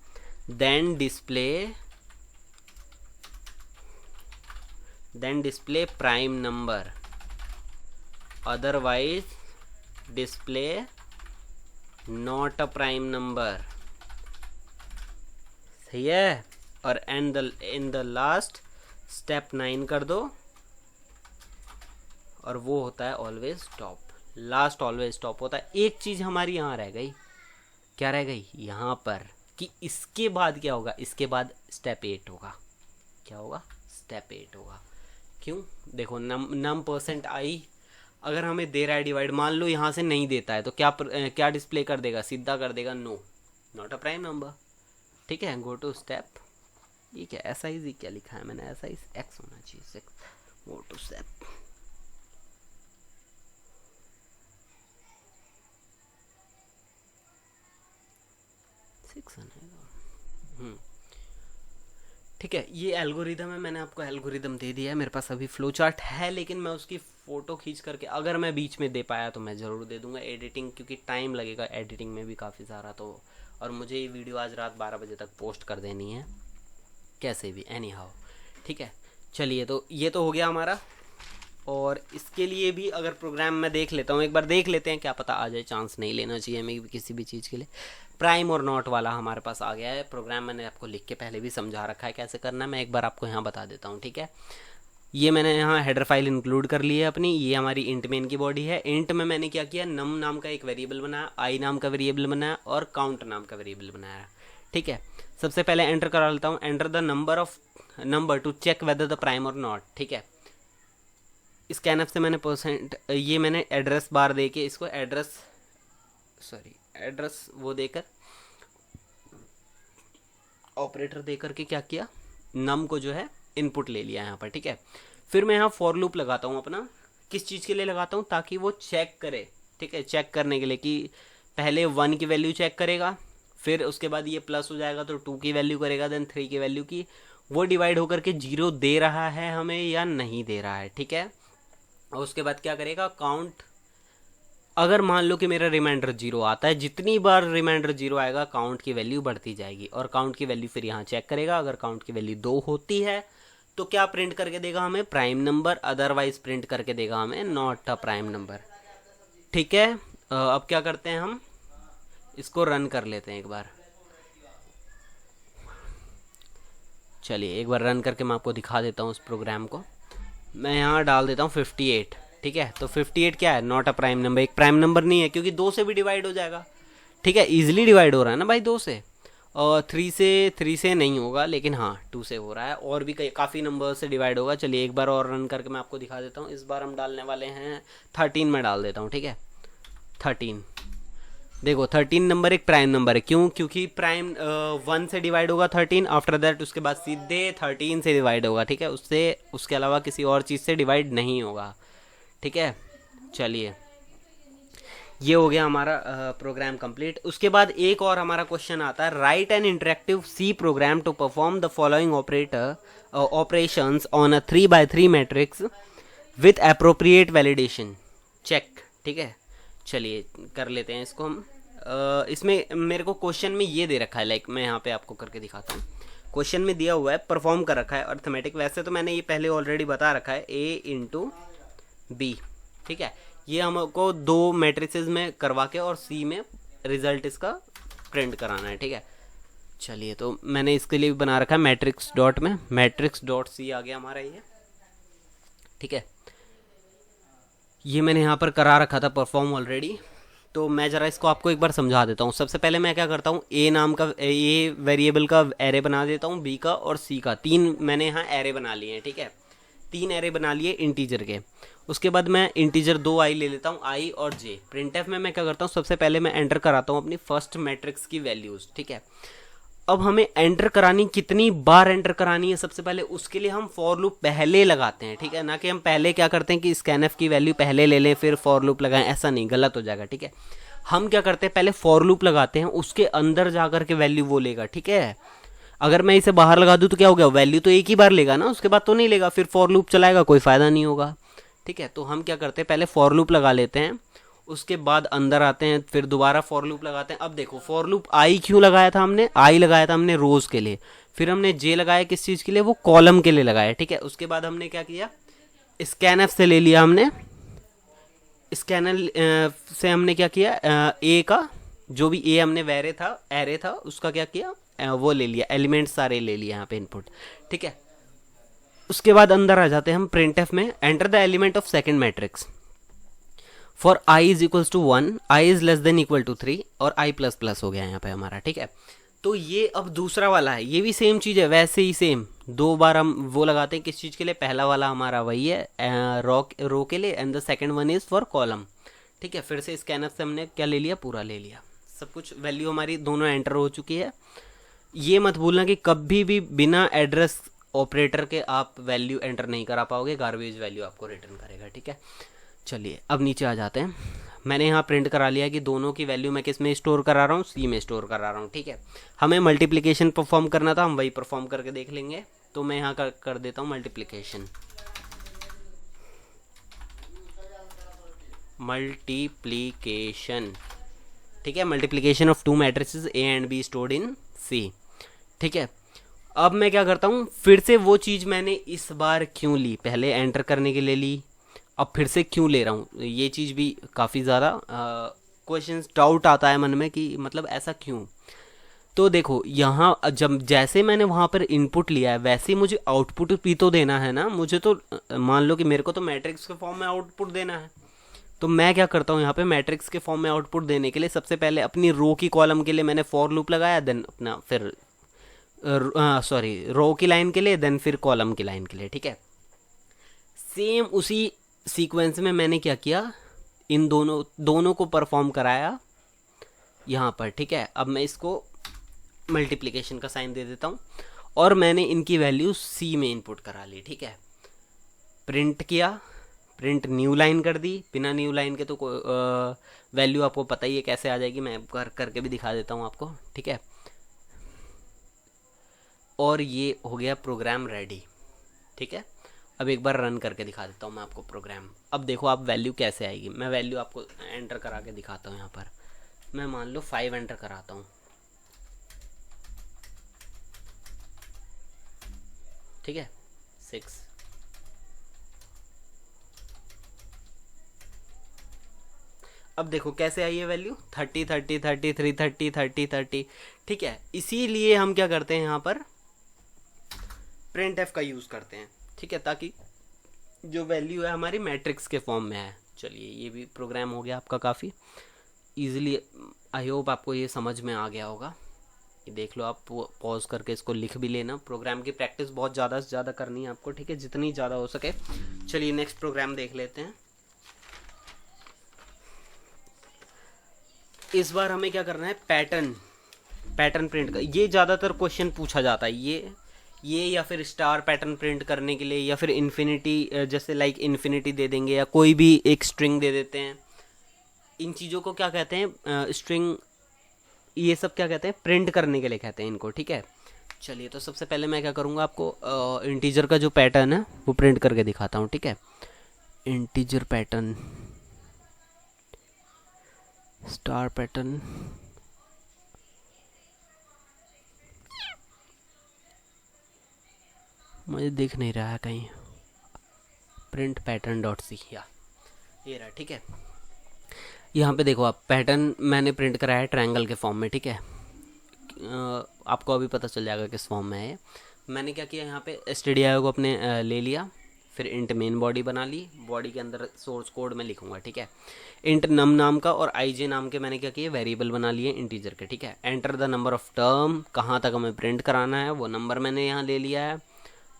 then display prime number, otherwise display not a prime number. सही है। और इन द लास्ट स्टेप 9 कर दो, और वो होता है always top. Last always top होता है। एक चीज हमारी यहाँ रह गई, क्या रह गई यहाँ पर, कि इसके बाद क्या होगा, इसके बाद स्टेप 8 होगा। क्या होगा, स्टेप 8 होगा। क्यों, देखो नम परसेंट आई अगर हमें दे रहा है डिवाइड, मान लो यहाँ से नहीं देता है तो क्या डिस्प्ले कर देगा, सीधा कर देगा no, not a prime number. ठीक है, गो टू स्टेप, ये क्या ऐसा ही क्या लिखा है मैंने, ऐसा ही एक्स होना चाहिए, गो टू स्टेप। ठीक है, ये एल्गोरिदम है, मैंने आपको एल्गोरिदम दे दिया है। मेरे पास अभी फ्लो चार्ट है, लेकिन मैं उसकी फ़ोटो खींच करके अगर मैं बीच में दे पाया तो मैं ज़रूर दे दूंगा। एडिटिंग, क्योंकि टाइम लगेगा एडिटिंग में भी काफ़ी सारा, तो और मुझे ये वीडियो आज रात 12 बजे तक पोस्ट कर देनी है कैसे भी, एनी हाउ। ठीक है, चलिए, तो ये तो हो गया हमारा। और इसके लिए भी अगर प्रोग्राम मैं देख लेता हूँ, एक बार देख लेते हैं, क्या पता आ जाए, चांस नहीं लेना चाहिए हमें किसी भी चीज़ के लिए। प्राइम और नॉट वाला हमारे पास आ गया है प्रोग्राम, मैंने आपको लिख के पहले भी समझा रखा है कैसे करना है, मैं एक बार आपको यहाँ बता देता हूँ। ठीक है, ये मैंने यहाँ हेडर फाइल इंक्लूड कर ली है अपनी, ये हमारी इंट मेन की बॉडी है। इंट में मैंने क्या किया, नम नाम का एक वेरिएबल बनाया, आई नाम का वेरिएबल बनाया और काउंट नाम का वेरिएबल बनाया। ठीक है, सबसे पहले एंटर करा लेता हूँ, enter the number to check whether the prime और नॉट। ठीक है, स्कैनफ से मैंने परसेंट, ये मैंने एड्रेस बार दे के इसको एड्रेस वो देकर ऑपरेटर देकर के क्या किया, नम को जो है इनपुट ले लिया यहाँ पर। ठीक है, फिर मैं यहाँ फॉर लूप लगाता हूँ अपना, किस चीज़ के लिए लगाता हूँ, ताकि वो चेक करे। ठीक है, चेक करने के लिए कि पहले 1 की वैल्यू चेक करेगा, फिर उसके बाद ये प्लस हो जाएगा तो 2 की वैल्यू करेगा, देन 3 की वैल्यू की, वो डिवाइड होकर के 0 दे रहा है हमें या नहीं दे रहा है। ठीक है, और उसके बाद क्या करेगा, काउंट, अगर मान लो कि मेरा रिमाइंडर 0 आता है, जितनी बार रिमाइंडर 0 आएगा काउंट की वैल्यू बढ़ती जाएगी, और काउंट की वैल्यू फिर यहाँ चेक करेगा। अगर काउंट की वैल्यू 2 होती है तो क्या प्रिंट करके देगा हमें, प्राइम नंबर, अदरवाइज प्रिंट करके देगा हमें नॉट अ प्राइम नंबर। ठीक है, अब क्या करते हैं, हम इसको रन कर लेते हैं एक बार। चलिए एक बार रन करके मैं आपको दिखा देता हूँ उस प्रोग्राम को। मैं यहाँ डाल देता हूँ 58। ठीक है, तो 58 क्या है, नॉट अ प्राइम नंबर, एक प्राइम नंबर नहीं है, क्योंकि 2 से भी डिवाइड हो जाएगा। ठीक है, इजीली डिवाइड हो रहा है ना भाई 2 से, और 3 से नहीं होगा, लेकिन हाँ 2 से हो रहा है, और भी काफ़ी नंबर से डिवाइड होगा। चलिए एक बार और रन करके मैं आपको दिखा देता हूँ। इस बार हम डालने वाले हैं 13 में डाल देता हूँ। ठीक है, 13, देखो 13 नंबर एक प्राइम नंबर है, क्यों, क्योंकि प्राइम 1 से डिवाइड होगा 13, आफ्टर दैट उसके बाद सीधे 13 से डिवाइड होगा। ठीक है, उसके अलावा किसी और चीज़ से डिवाइड नहीं होगा। ठीक है, चलिए ये हो गया हमारा प्रोग्राम कंप्लीट। उसके बाद एक और हमारा क्वेश्चन आता है, write an interactive C program to perform the following operations on a 3x3 matrix with appropriate validation check. ठीक है, चलिए कर लेते हैं इसको हम। इसमें मेरे को क्वेश्चन में ये दे रखा है, लाइक मैं यहाँ पे आपको करके दिखाता हूँ। क्वेश्चन में दिया हुआ है, परफॉर्म कर रखा है अर्थमेटिक, वैसे तो मैंने ये पहले ऑलरेडी बता रखा है, A × B। ठीक है, ये हमको 2 मैट्रिसेस में करवा के और C में रिजल्ट इसका प्रिंट कराना है। ठीक है, चलिए तो मैंने इसके लिए भी बना रखा है मैट्रिक्स डॉट में, मैट्रिक्स डॉट C आ गया हमारा ये। ठीक है, ये मैंने यहाँ पर करा रखा था परफॉर्म ऑलरेडी, तो मैं ज़रा इसको आपको एक बार समझा देता हूँ। सबसे पहले मैं क्या करता हूँ, ए नाम का ये वेरिएबल का एरे बना देता हूँ, बी का और सी का, 3 मैंने यहाँ एरे बना लिए हैं। ठीक है, 3 एरे बना लिए इंटीजर के। उसके बाद मैं इंटीजर 2 आई ले लेता हूँ, आई और जे। प्रिंटफ में मैं क्या करता हूँ, सबसे पहले मैं एंटर कराता हूँ अपनी फर्स्ट मैट्रिक्स की वैल्यूज़। ठीक है, अब हमें एंटर करानी, कितनी बार एंटर करानी है, सबसे पहले उसके लिए हम फॉर लूप पहले लगाते हैं। ठीक है, ना कि हम पहले क्या करते हैं कि स्कैनफ की वैल्यू पहले ले लें फिर फॉर लूप लगाएं, ऐसा नहीं, गलत हो जाएगा। ठीक है, हम क्या करते हैं, पहले फॉर लूप लगाते हैं, उसके अंदर जाकर के वैल्यू वो लेगा। ठीक है, अगर मैं इसे बाहर लगा दूं तो क्या हो गया, वैल्यू तो एक ही बार लेगा ना, उसके बाद तो नहीं लेगा, फिर फॉर लूप चलाएगा, कोई फायदा नहीं होगा। ठीक है, तो हम क्या करते हैं, पहले फॉर लूप लगा लेते हैं, उसके बाद अंदर आते हैं, फिर दोबारा फॉर लूप लगाते हैं। अब देखो फॉर लूप आई क्यों लगाया था हमने, आई लगाया था हमने रोज के लिए, फिर हमने जे लगाया किस चीज़ के लिए, वो कॉलम के लिए लगाया, ठीक है। उसके बाद हमने क्या किया, स्कैनएफ से ले लिया हमने, स्कैनर से हमने क्या किया, ए का जो भी ए हमने वेरे था, एरे था, उसका क्या किया, वो ले लिया, एलिमेंट सारे ले लिया यहाँ पे इनपुट, ठीक है। उसके बाद अंदर आ जाते हैं हम प्रिंट एफ में, enter the element of second matrix for I is equals to 1, I is less than equal to 3 और आई प्लस प्लस हो गया यहाँ पे हमारा, ठीक है। तो ये अब दूसरा वाला है, ये भी सेम चीज़ है, वैसे ही सेम दो बार हम वो लगाते हैं किस चीज़ के लिए, पहला वाला हमारा वही है रो के लिए, and the second one is for column, ठीक है। फिर से स्कैनर से हमने क्या ले लिया, पूरा ले लिया, सब कुछ वैल्यू हमारी दोनों एंटर हो चुकी है। ये मत भूलना कि कभी भी बिना एड्रेस ऑपरेटर के आप वैल्यू एंटर नहीं करा पाओगे, गार्बेज वैल्यू आपको रिटर्न करेगा, ठीक है। चलिए अब नीचे आ जाते हैं, मैंने यहाँ प्रिंट करा लिया कि दोनों की वैल्यू मैं किस में स्टोर करा रहा हूँ, सी में स्टोर करा रहा हूँ, ठीक है। हमें मल्टीप्लिकेशन परफॉर्म करना था, हम वही परफॉर्म करके देख लेंगे, तो मैं यहाँ कर देता हूँ मल्टीप्लिकेशन, ठीक है। Multiplication of two matrices a and b stored in c, ठीक है। अब मैं क्या करता हूँ, फिर से वो चीज़ मैंने इस बार क्यों ली, पहले एंटर करने के लिए ली, अब फिर से क्यों ले रहा हूँ, ये चीज़ भी काफ़ी ज़्यादा क्वेश्चंस डाउट आता है मन में कि मतलब ऐसा क्यों। तो देखो यहाँ जब जैसे मैंने वहाँ पर इनपुट लिया है वैसे ही मुझे आउटपुट भी तो देना है ना, मुझे तो मान लो कि मेरे को तो मैट्रिक्स के फॉर्म में आउटपुट देना है, तो मैं क्या करता हूँ यहाँ पे मैट्रिक्स के फॉर्म में आउटपुट देने के लिए सबसे पहले अपनी रो की कॉलम के लिए मैंने फॉर लूप लगाया, देन अपना फिर रो की लाइन के लिए, देन फिर कॉलम की लाइन के लिए, ठीक है। सेम उसी सीक्वेंस में मैंने क्या किया, इन दोनों को परफॉर्म कराया यहाँ पर, ठीक है। अब मैं इसको मल्टीप्लिकेशन का साइन दे देता हूँ और मैंने इनकी वैल्यू सी में इनपुट करा ली, ठीक है। प्रिंट किया, प्रिंट न्यू लाइन कर दी, बिना न्यू लाइन के तो वैल्यू आपको पता ही है कैसे आ जाएगी, मैं करके भी दिखा देता हूँ आपको, ठीक है। और ये हो गया प्रोग्राम रेडी, ठीक है। अब एक बार रन करके दिखा देता हूँ मैं आपको प्रोग्राम। अब देखो आप वैल्यू कैसे आएगी, मैं वैल्यू आपको एंटर करा के दिखाता हूँ। यहाँ पर मैं मान लो 5 एंटर कराता हूँ, ठीक है, 6, अब देखो कैसे आई है वैल्यू 30 30 33 30 30 30, ठीक है। इसीलिए हम क्या करते हैं यहाँ पर प्रिंट एफ का यूज़ करते हैं, ठीक है, ताकि जो वैल्यू है हमारी मैट्रिक्स के फॉर्म में है। चलिए ये भी प्रोग्राम हो गया आपका काफ़ी इजीली, आई होप आपको ये समझ में आ गया होगा। ये देख लो आप पॉज करके इसको लिख भी लेना, प्रोग्राम की प्रैक्टिस बहुत ज़्यादा से ज़्यादा करनी है आपको, ठीक है, जितनी ज़्यादा हो सके। चलिए नेक्स्ट प्रोग्राम देख लेते हैं। इस बार हमें क्या करना है, पैटर्न प्रिंट का, ये ज़्यादातर क्वेश्चन पूछा जाता है, ये या फिर स्टार पैटर्न प्रिंट करने के लिए, या फिर इन्फिनिटी, जैसे लाइक इन्फिनिटी दे देंगे या कोई भी एक स्ट्रिंग दे देते हैं। इन चीज़ों को क्या कहते हैं, स्ट्रिंग, ये सब क्या कहते हैं, प्रिंट करने के लिए कहते हैं इनको, ठीक है। चलिए तो सबसे पहले मैं क्या करूँगा, आपको इंटीजर का जो पैटर्न है वो प्रिंट करके दिखाता हूँ, ठीक है। इंटीजर पैटर्न, स्टार पैटर्न, मुझे दिख नहीं रहा है कहीं, प्रिंट पैटर्न डॉट सी, या ये रहा, ठीक है। यहाँ पे देखो आप पैटर्न मैंने प्रिंट कराया है ट्रायंगल के फॉर्म में, ठीक है। आपको अभी पता चल जाएगा किस फॉर्म में है। मैंने क्या किया, यहाँ पे stdio को अपने ले लिया, फिर इंट मेन बॉडी बना ली, बॉडी के अंदर सोर्स कोड में लिखूंगा, ठीक है। इंट नम नाम का और ij नाम के मैंने क्या किया, वेरिएबल बना लिए इंटीजर के, ठीक है। Enter the number of term, कहाँ तक हमें प्रिंट कराना है वो नंबर मैंने यहाँ ले लिया है।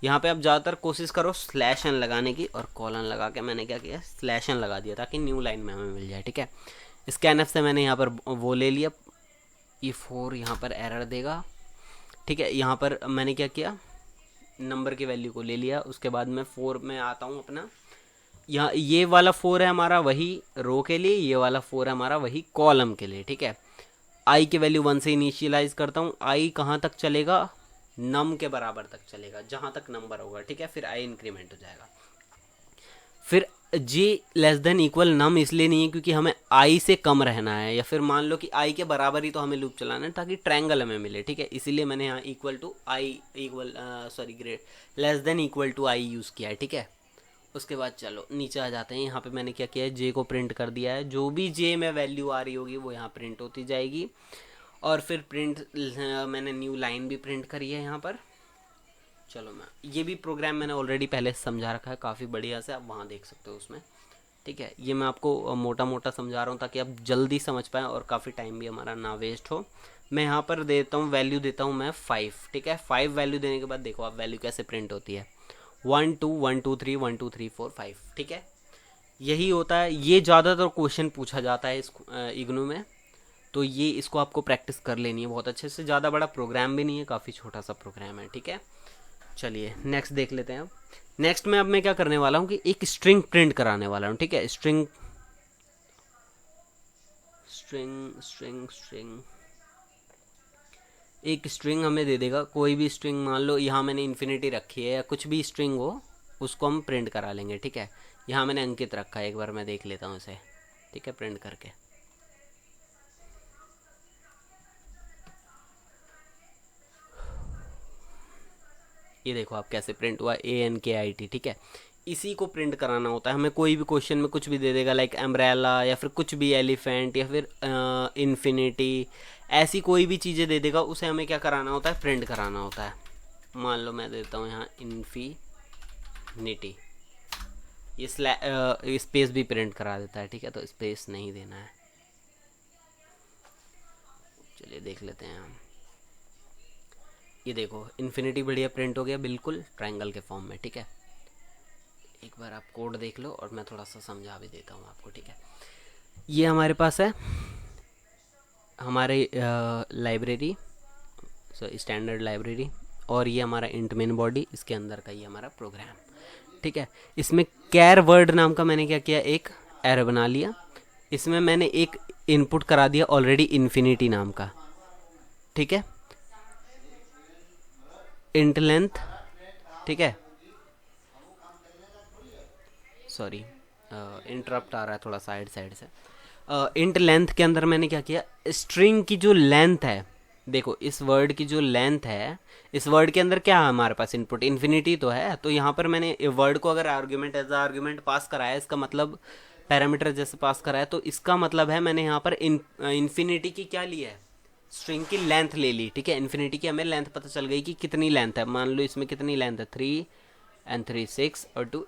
यहाँ पे आप ज़्यादातर कोशिश करो स्लैश एन लगाने की, और कॉलन लगा के मैंने क्या किया, स्लैश एन लगा दिया ताकि न्यू लाइन में हमें मिल जाए, ठीक है। स्कैनएफ से मैंने यहाँ पर वो ले लिया, ये 4 यहाँ पर एरर देगा, ठीक है। यहाँ पर मैंने क्या किया, नंबर की वैल्यू को ले लिया, उसके बाद मैं 4 में आता हूँ अपना, यहाँ ये वाला 4 है हमारा वही रो के लिए, ये वाला 4 है हमारा वही कॉलम के लिए, ठीक है। आई की वैल्यू 1 से इनिशियलाइज करता हूँ, आई कहाँ तक चलेगा, नम के बराबर तक चलेगा, जहाँ तक नंबर होगा, ठीक है। फिर आई इंक्रीमेंट हो जाएगा, फिर जे लेस देन इक्वल नम इसलिए नहीं है क्योंकि हमें आई से कम रहना है, या फिर मान लो कि आई के बराबर ही तो हमें लूप चलाना है ताकि ट्रायंगल हमें मिले, ठीक है। इसीलिए मैंने यहाँ equal to I equal sorry great less than equal to I use किया है, ठीक है। उसके बाद चलो नीचे आ जाते हैं। यहाँ पे मैंने क्या किया है, जे को प्रिंट कर दिया है। जो भी जे में वैल्यू आ रही होगी वो यहाँ प्रिंट होती जाएगी। और फिर प्रिंट मैंने न्यू लाइन भी प्रिंट करी है यहाँ पर। चलो मैं ये भी प्रोग्राम मैंने ऑलरेडी पहले समझा रखा है काफ़ी बढ़िया से, आप वहाँ देख सकते हो उसमें, ठीक है। ये मैं आपको मोटा मोटा समझा रहा हूँ ताकि आप जल्दी समझ पाएँ और काफ़ी टाइम भी हमारा ना वेस्ट हो। मैं यहाँ पर देता हूँ वैल्यू देता हूँ मैं 5, ठीक है। 5 वैल्यू देने के बाद देखो आप वैल्यू कैसे प्रिंट होती है, 1 2 1 2 3 1 2 3 4 5, ठीक है। यही होता है, ये ज़्यादातर क्वेश्चन पूछा जाता है इस इग्नू में, तो ये इसको आपको प्रैक्टिस कर लेनी है बहुत अच्छे से। ज़्यादा बड़ा प्रोग्राम भी नहीं है, काफ़ी छोटा सा प्रोग्राम है, ठीक है। चलिए नेक्स्ट देख लेते हैं। अब नेक्स्ट में अब मैं क्या करने वाला हूँ कि एक स्ट्रिंग प्रिंट कराने वाला हूँ, ठीक है। स्ट्रिंग स्ट्रिंग स्ट्रिंग स्ट्रिंग एक स्ट्रिंग हमें दे देगा, कोई भी स्ट्रिंग, मान लो यहाँ मैंने इन्फिनिटी रखी है या कुछ भी स्ट्रिंग हो उसको हम प्रिंट करा लेंगे, ठीक है। यहाँ मैंने अंकित रखा है, एक बार मैं देख लेता हूँ इसे, ठीक है, प्रिंट करके। ये देखो आप कैसे प्रिंट हुआ, ANKIT, ठीक है। इसी को प्रिंट कराना होता है हमें। कोई भी क्वेश्चन में कुछ भी दे देगा, लाइक एम्ब्रेला या फिर कुछ भी एलिफेंट या फिर इन्फिनिटी, ऐसी कोई भी चीज़ें दे देगा, उसे हमें क्या कराना होता है, प्रिंट कराना होता है। मान लो मैं देता हूँ यहाँ इन्फिनिटी, ये स्पेस भी प्रिंट करा देता है, ठीक है, तो स्पेस नहीं देना है। चलिए देख लेते हैं हम। ये देखो इन्फिनिटी बढ़िया प्रिंट हो गया, बिल्कुल ट्रायंगल के फॉर्म में, ठीक है। एक बार आप कोड देख लो और मैं थोड़ा सा समझा भी देता हूँ आपको, ठीक है। ये हमारे पास है हमारे लाइब्रेरी, स्टैंडर्ड लाइब्रेरी, और ये हमारा इंट मेन बॉडी, इसके अंदर का ये हमारा प्रोग्राम, ठीक है। इसमें कैर वर्ड नाम का मैंने क्या किया, एक एरे बना लिया। इसमें मैंने एक इनपुट करा दिया ऑलरेडी इन्फिनिटी नाम का, ठीक है, इंट लेंथ, ठीक है। सॉरी इंटरप्ट आ रहा है थोड़ा साइड से। इंट लेंथ के अंदर मैंने क्या किया, स्ट्रिंग की जो लेंथ है, देखो इस वर्ड की जो लेंथ है, इस वर्ड के अंदर क्या है हमारे पास, इनपुट इन्फिनिटी तो है, तो यहाँ पर मैंने वर्ड को अगर आर्ग्यूमेंट एज आर्ग्यूमेंट पास कराया, इसका मतलब पैरामीटर जैसे पास कराया, तो इसका मतलब है मैंने यहाँ पर इन्फिनिटी की क्या ली है, स्ट्रिंग की लेंथ ले ली, ठीक है। इन्फिनिटी की हमें लेंथ पता चल गई कि कितनी लेंथ है। मान लो इसमें कितनी लेंथ है, 3 and 3 6 और 2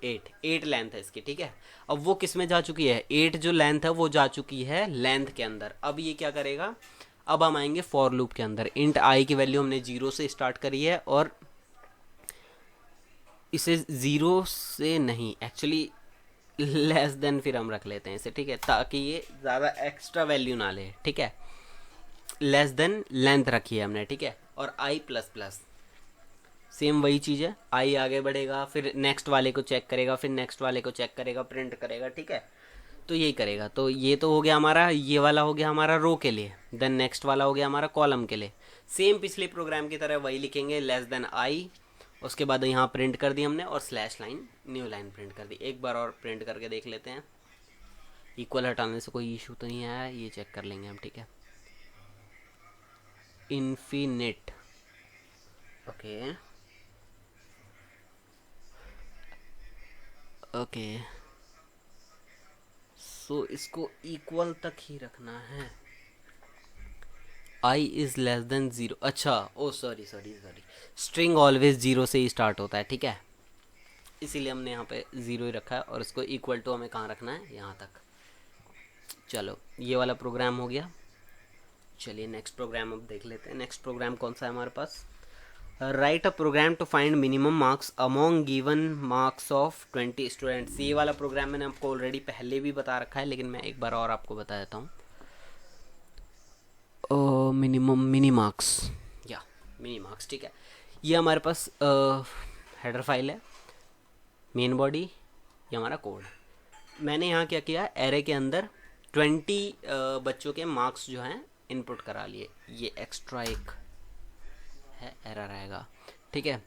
8 लेंथ है इसकी, ठीक है। अब वो किस में जा चुकी है, 8 जो लेंथ है वो जा चुकी है लेंथ के अंदर। अब ये क्या करेगा, अब हम आएंगे फॉर लूप के अंदर। इंट आई की वैल्यू हमने 0 से स्टार्ट करी है, और इसे 0 से नहीं, एक्चुअली लेस देन फिर हम रख लेते हैं इसे, ठीक है, ताकि ये ज़्यादा एक्स्ट्रा वैल्यू ना ले, ठीक है। लेस देन लेंथ रखी है हमने, ठीक है। और आई प्लस प्लस सेम वही चीज़ है, आई आगे बढ़ेगा, फिर नेक्स्ट वाले को चेक करेगा, फिर नेक्स्ट वाले को चेक करेगा, प्रिंट करेगा, ठीक है। तो यही करेगा। तो ये तो हो गया हमारा, ये वाला हो गया हमारा रो के लिए, देन नेक्स्ट वाला हो गया हमारा कॉलम के लिए। सेम पिछले प्रोग्राम की तरह वही लिखेंगे, लेस देन आई, उसके बाद यहाँ प्रिंट कर दी हमने, और slash line new line print कर दी। एक बार और प्रिंट करके देख लेते हैं, इक्वल हटाने से कोई इशू तो नहीं आया, ये चेक कर लेंगे हम, ठीक है। इन्फिनिट, ओके ओके, सो इसको इक्वल तक ही रखना है। आई इज लेस देन 0, अच्छा ओ सॉरी, स्ट्रिंग ऑलवेज 0 से ही स्टार्ट होता है, ठीक है, इसीलिए हमने यहाँ पे 0 ही रखा है, और इसको इक्वल टू हमें कहाँ रखना है, यहाँ तक। चलो ये वाला प्रोग्राम हो गया। चलिए नेक्स्ट प्रोग्राम अब देख लेते हैं। नेक्स्ट प्रोग्राम कौन सा है हमारे पास, write a program to find minimum marks among given marks of 20 students. ये वाला प्रोग्राम मैंने आपको ऑलरेडी पहले भी बता रखा है, लेकिन मैं एक बार और आपको बता देता हूँ। मिनी मार्क्स, या मिनी मार्क्स, ठीक है। ये हमारे पास हेडर फाइल है, मेन बॉडी, ये हमारा कोड। मैंने यहाँ क्या किया, एरे के अंदर 20 बच्चों के मार्क्स जो हैं इनपुट करा लिए। ये एक्स्ट्रा एक है, एरर आएगा, ठीक है।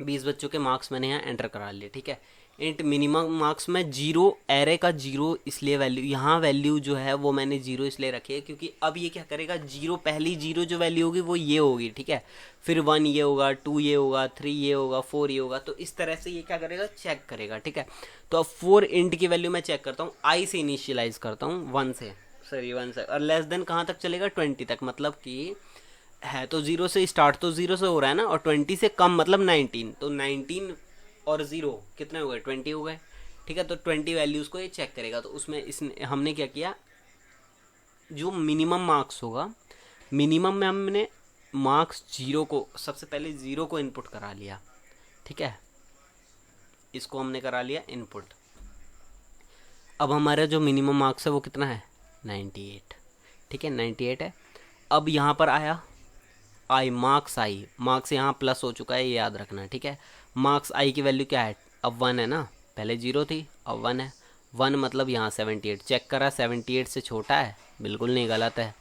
20 बच्चों के मार्क्स मैंने यहाँ एंटर करा लिए, ठीक है। इंट मिनिमम मार्क्स में जीरो, एरे का जीरो, इसलिए वैल्यू यहाँ वैल्यू जो है वो मैंने जीरो इसलिए रखी है क्योंकि अब ये क्या करेगा, जीरो, पहली जीरो जो वैल्यू होगी वो ये होगी, ठीक है। फिर 1 ये होगा, 2 ये होगा, 3 ये होगा, 4 ये होगा, तो इस तरह से ये क्या करेगा, चेक करेगा, ठीक है। तो अब 4 इंट की वैल्यू मैं चेक करता हूँ, आई से इनिशियलाइज करता हूँ, 1 से, और लेस देन कहाँ तक चलेगा, 20 तक, मतलब कि है तो जीरो से स्टार्ट, तो जीरो से हो रहा है ना, और 20 से कम मतलब 19, तो 19 और ज़ीरो कितने हो गए, 20 हो गए, ठीक है। तो 20 वैल्यूज़ को ये चेक करेगा। तो उसमें इसने हमने क्या किया, जो मिनिमम मार्क्स होगा, मिनिमम में हमने मार्क्स जीरो को, सबसे पहले ज़ीरो को इनपुट करा लिया, ठीक है, इसको हमने करा लिया इनपुट। अब हमारा जो मिनिमम मार्क्स है वो कितना है, 98, ठीक है, 98 है। अब यहाँ पर आया आई, मार्क्स आई, मार्क्स यहाँ प्लस हो चुका है, ये याद रखना, ठीक है। मार्क्स आई की वैल्यू क्या है, अब 1 है ना, पहले 0 थी, अब 1 है, 1 मतलब यहाँ 78, चेक करा 78 से छोटा है, बिल्कुल नहीं, गलत है,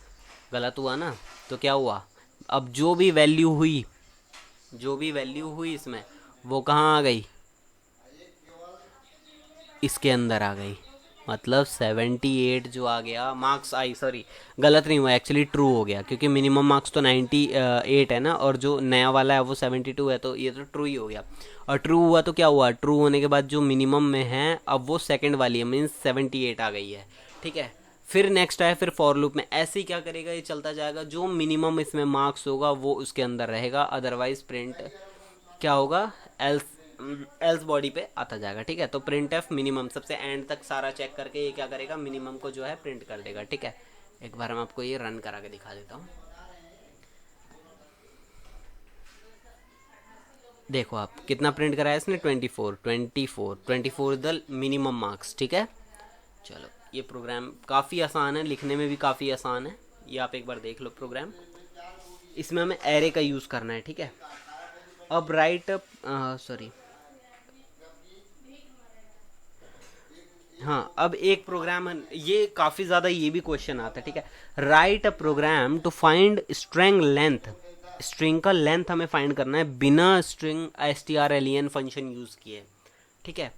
गलत हुआ ना। तो क्या हुआ, अब जो भी वैल्यू हुई, जो भी वैल्यू हुई इसमें, वो कहाँ आ गई, इसके अंदर आ गई, मतलब 78 जो आ गया मार्क्स आई, सॉरी गलत नहीं हुआ, एक्चुअली ट्रू हो गया, क्योंकि मिनिमम मार्क्स तो 98 है ना, और जो नया वाला है वो 72 है, तो ये तो ट्रू ही हो गया। और ट्रू हुआ तो क्या हुआ, ट्रू होने के बाद जो मिनिमम में है अब वो सेकंड वाली है, मीन्स 78 आ गई है, ठीक है। फिर नेक्स्ट है, फिर फॉर लूप में ऐसे ही क्या करेगा, ये चलता जाएगा, जो मिनिमम इसमें मार्क्स होगा वो उसके अंदर रहेगा, अदरवाइज प्रिंट क्या होगा, एल्स बॉडी पे आता जाएगा, ठीक है। तो प्रिंट एफ मिनिमम सबसे एंड तक सारा चेक करके ये क्या करेगा, मिनिमम को जो है प्रिंट कर देगा, ठीक है। एक बार हम आपको ये रन करा के दिखा देता हूँ, देखो आप कितना प्रिंट कराया इसने, 24 द मिनिमम मार्क्स, ठीक है। चलो ये प्रोग्राम काफ़ी आसान है, लिखने में भी काफ़ी आसान है, ये आप एक बार देख लो प्रोग्राम। इसमें हमें एरे का यूज़ करना है, ठीक है। अब राइट, सॉरी, हाँ, अब एक प्रोग्राम, ये काफ़ी ज़्यादा ये भी क्वेश्चन आता है, ठीक है। Write a program to find string length, string का लेंथ हमें फाइंड करना है बिना स्ट्रिंग strlen फंक्शन यूज़ किए, ठीक है।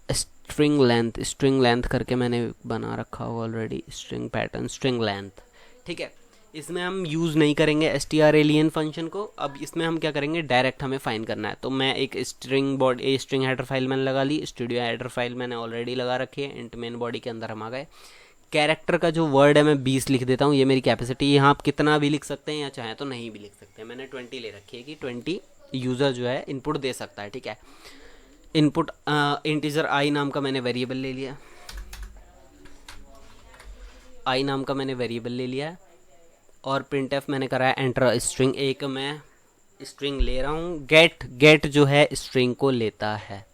स्ट्रिंग लेंथ करके मैंने बना रखा हुआ already, string pattern, string length, ठीक है। इसमें हम यूज़ नहीं करेंगे strlen फंक्शन को, अब इसमें हम क्या करेंगे, डायरेक्ट हमें फाइंड करना है। तो मैं एक स्ट्रिंग हेडर फाइल मैंने लगा ली, स्टूडियो हेडर फाइल मैंने ऑलरेडी लगा रखी है, इंट मेन बॉडी के अंदर हम आ गए। कैरेक्टर का जो वर्ड है मैं 20 लिख देता हूँ, ये मेरी कैपेसिटी, यहाँ आप कितना भी लिख सकते हैं या चाहें तो नहीं भी लिख सकते हैं, मैंने 20 ले रखी है कि 20 यूज़र जो है इनपुट दे सकता है, ठीक है। इनपुट इंटीजर आई नाम का मैंने वेरिएबल ले लिया, आई नाम का मैंने वेरिएबल ले लिया है, और प्रिंट एफ मैंने कराया एंटर स्ट्रिंग, एक मैं स्ट्रिंग ले रहा हूँ, गेट जो है स्ट्रिंग को लेता है,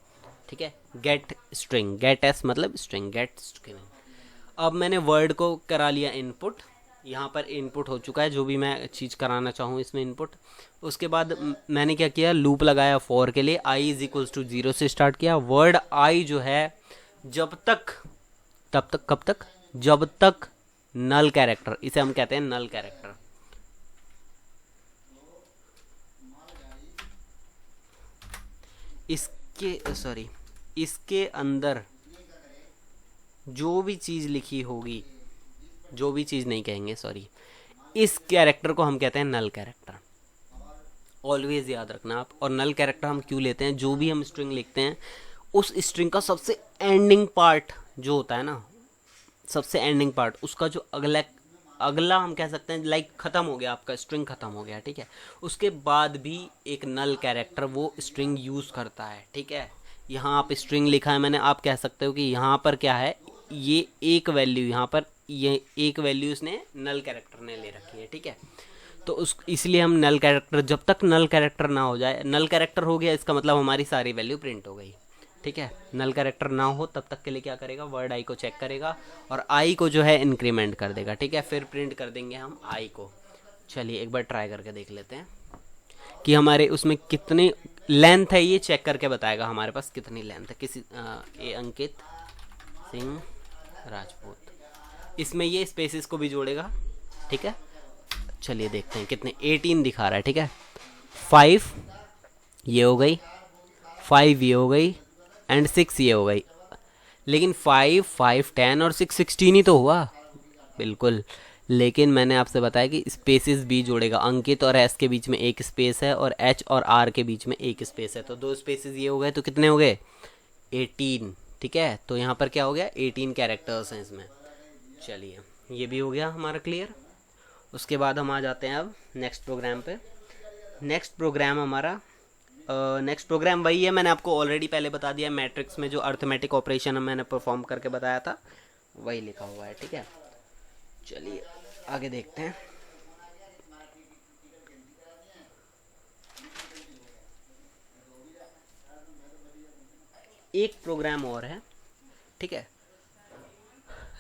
ठीक है, गेट स्ट्रिंग, गेट एस मतलब स्ट्रिंग, गेट स्ट्रिंग। अब मैंने वर्ड को करा लिया इनपुट, यहाँ पर इनपुट हो चुका है जो भी मैं चीज़ कराना चाहूँ इसमें इनपुट। उसके बाद मैंने क्या किया, लूप लगाया फॉर के लिए, आई इज इक्वल्स टू 0 से स्टार्ट किया, वर्ड आई जो है जब तक, तब तक, कब तक, जब तक नल कैरेक्टर, इसे हम कहते हैं नल कैरेक्टर, इसके अंदर जो भी चीज़ लिखी होगी, जो भी चीज़ नहीं कहेंगे, सॉरी, इस कैरेक्टर को हम कहते हैं नल कैरेक्टर, ऑलवेज याद रखना आप। और नल कैरेक्टर हम क्यों लेते हैं, जो भी हम स्ट्रिंग लिखते हैं उस स्ट्रिंग का सबसे एंडिंग पार्ट जो होता है ना, सबसे एंडिंग पार्ट, उसका जो अगला हम कह सकते हैं, लाइक ख़त्म हो गया, आपका स्ट्रिंग ख़त्म हो गया, ठीक है, उसके बाद भी एक नल कैरेक्टर वो स्ट्रिंग यूज़ करता है, ठीक है। यहाँ आप स्ट्रिंग लिखा है मैंने, आप कह सकते हो कि यहाँ पर क्या है, ये एक वैल्यू, यहाँ पर ये एक वैल्यू इसने नल कैरेक्टर ने ले रखी है, ठीक है। तो इसलिए हम नल कैरेक्टर, जब तक नल कैरेक्टर ना हो जाए, नल कैरेक्टर हो गया इसका मतलब हमारी सारी वैल्यू प्रिंट हो गई, ठीक है। नल कैरेक्टर ना हो तब तक के लिए क्या करेगा, वर्ड आई को चेक करेगा और आई को जो है इंक्रीमेंट कर देगा, ठीक है। फिर प्रिंट कर देंगे हम आई को। चलिए एक बार ट्राई करके देख लेते हैं कि हमारे उसमें कितनी लेंथ है, ये चेक करके बताएगा हमारे पास कितनी लेंथ है। किसी अंकित सिंह राजपूत, इसमें ये स्पेसिस को भी जोड़ेगा, ठीक है। चलिए देखते हैं कितने, 18 दिखा रहा है, ठीक है। 5 ये हो गई, 5 ये हो गई, एंड 6 ये हो गई। लेकिन 5, 5, 10 और 6, 16 ही तो हुआ। बिल्कुल। लेकिन मैंने आपसे बताया कि स्पेसेस भी जोड़ेगा। अंकित और एस के बीच में एक स्पेस है और एच और आर के बीच में एक स्पेस है, तो 2 स्पेसेस ये हो गए, तो कितने हो गए? 18। ठीक है, तो यहाँ पर क्या हो गया? 18 कैरेक्टर्स हैं इसमें। चलिए, ये भी हो गया हमारा क्लियर। उसके बाद हम आ जाते हैं अब नेक्स्ट प्रोग्राम पे। नेक्स्ट प्रोग्राम हमारा, नेक्स्ट प्रोग्राम वही है, मैंने आपको ऑलरेडी पहले बता दिया। मैट्रिक्स में जो अर्थमेटिक ऑपरेशन मैंने परफॉर्म करके बताया था वही लिखा हुआ है। ठीक है, चलिए आगे देखते हैं। एक प्रोग्राम और है। ठीक है,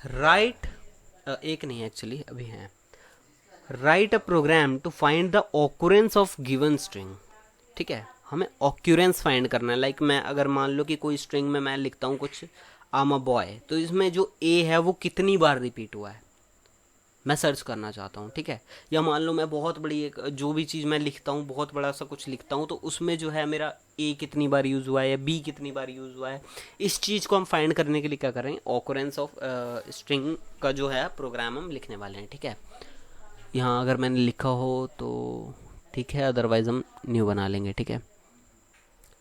राइट, एक नहीं एक्चुअली, अभी है। Write a program to find the occurrence of given string. ठीक है, हमें ऑक्यूरेंस फाइंड करना है। लाइक मैं अगर मान लो कि कोई स्ट्रिंग में मैं लिखता हूँ कुछ आम अ बॉय, तो इसमें जो ए है वो कितनी बार रिपीट हुआ है मैं सर्च करना चाहता हूँ। ठीक है, या मान लो मैं बहुत बड़ी एक जो भी चीज़ मैं लिखता हूँ, बहुत बड़ा सा कुछ लिखता हूँ, तो उसमें जो है मेरा ए कितनी बार यूज़ हुआ है या बी कितनी बार यूज़ हुआ है। इस चीज़ को हम फाइंड करने के लिए क्या कर रहे हैं? ऑकुरेंस ऑफ स्ट्रिंग का जो है प्रोग्राम हम लिखने वाले हैं। ठीक है, यहाँ अगर मैंने लिखा हो तो ठीक है, अदरवाइज हम न्यू बना लेंगे। ठीक है,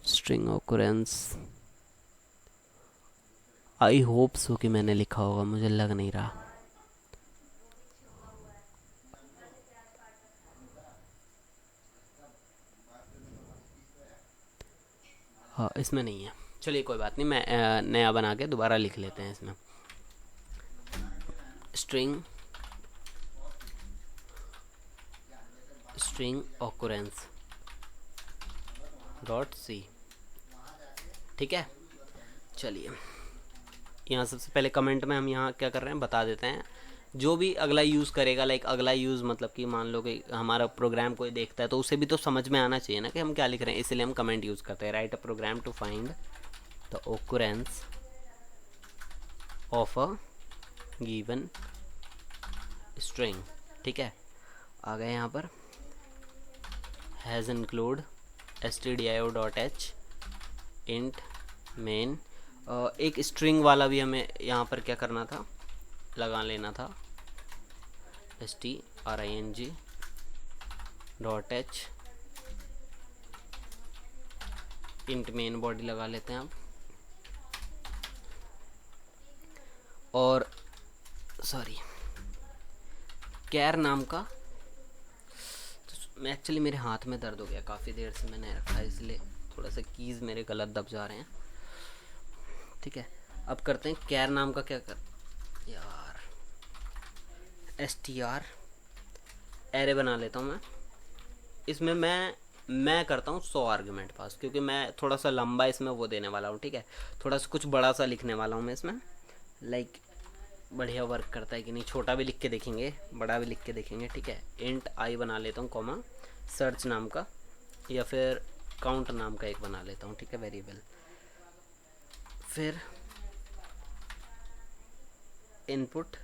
स्ट्रिंग ऑकुरेंस, आई होप सो कि मैंने लिखा होगा, मुझे लग नहीं रहा। हाँ, इसमें नहीं है। चलिए कोई बात नहीं, मैं नया बना के दोबारा लिख लेते हैं इसमें। स्ट्रिंग, स्ट्रिंग ऑकुरेंस डॉट सी। ठीक है, चलिए यहाँ सबसे पहले कमेंट में हम यहाँ क्या कर रहे हैं बता देते हैं। जो भी अगला यूज़ करेगा, लाइक अगला यूज़ मतलब कि मान लो कि हमारा प्रोग्राम कोई देखता है तो उसे भी तो समझ में आना चाहिए ना कि हम क्या लिख रहे हैं, इसलिए हम कमेंट यूज़ करते हैं। Write a program to find the occurrence of a given string. ठीक है, आ गए यहाँ पर। Hash include stdio.h int main. एक स्ट्रिंग वाला भी हमें यहाँ पर क्या करना था, लगा लेना था। string.h इंट मेन बॉडी लगा लेते हैं अब। और सॉरी, कैर नाम का, तो एक्चुअली मेरे हाथ में दर्द हो गया, काफ़ी देर से मैंने रखा है इसलिए थोड़ा सा कीज़ मेरे गलत दब जा रहे हैं। ठीक है, अब करते हैं कैर नाम का क्या कर यार, str एरे बना लेता हूँ मैं। इसमें मैं करता हूँ 100 आर्गुमेंट पास, क्योंकि मैं थोड़ा सा लंबा इसमें वो देने वाला हूँ। ठीक है, थोड़ा सा कुछ बड़ा सा लिखने वाला हूँ मैं इसमें। लाइक बढ़िया वर्क करता है कि नहीं, छोटा भी लिख के देखेंगे, बड़ा भी लिख के देखेंगे। ठीक है, इंट आई बना लेता हूँ, कॉमा सर्च नाम का या फिर काउंट नाम का एक बना लेता हूँ। ठीक है, वेरिएबल। फिर इनपुट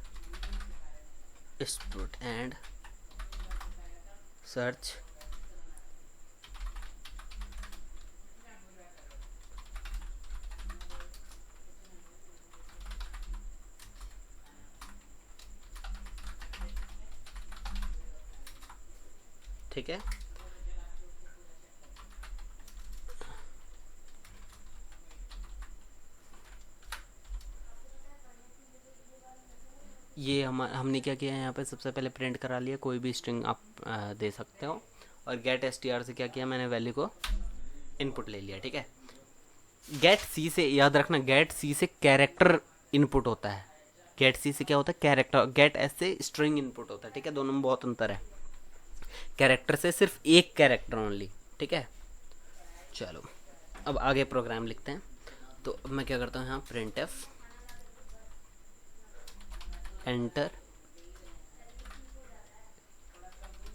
स्टूट एंड सर्च ठीक है, ये हमने क्या किया है यहाँ पे, सबसे पहले प्रिंट करा लिया, कोई भी स्ट्रिंग आप दे सकते हो। और गेट str से क्या किया मैंने, वैल्यू को इनपुट ले लिया। ठीक है, गेट सी से याद रखना, गेट सी से कैरेक्टर इनपुट होता है। गेट सी से क्या होता है, कैरेक्टर। गेट एस से स्ट्रिंग इनपुट होता है। ठीक है, दोनों में बहुत अंतर है। कैरेक्टर से सिर्फ एक कैरेक्टर ओनली। ठीक है, चलो अब आगे प्रोग्राम लिखते हैं। तो अब मैं क्या करता हूँ यहाँ, print F enter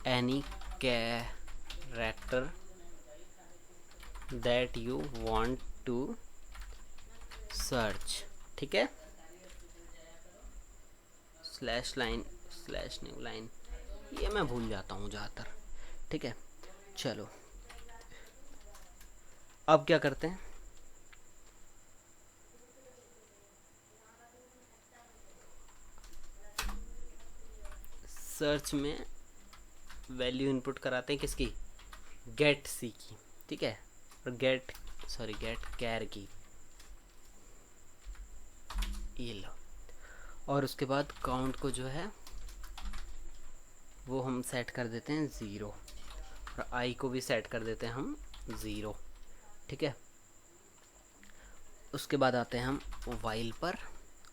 any character that you want to search. ठीक है, slash line slash new line, ये मैं भूल जाता हूँ ज़्यादातर। ठीक है, चलो अब क्या करते हैं, सर्च में वैल्यू इनपुट कराते हैं किसकी, गेट सी की, ठीक है, और गेट कैर की, ये लो। और उसके बाद काउंट को जो है वो हम सेट कर देते हैं 0, और आई को भी सेट कर देते हैं हम 0, ठीक है। उसके बाद आते हैं हम वाइल पर,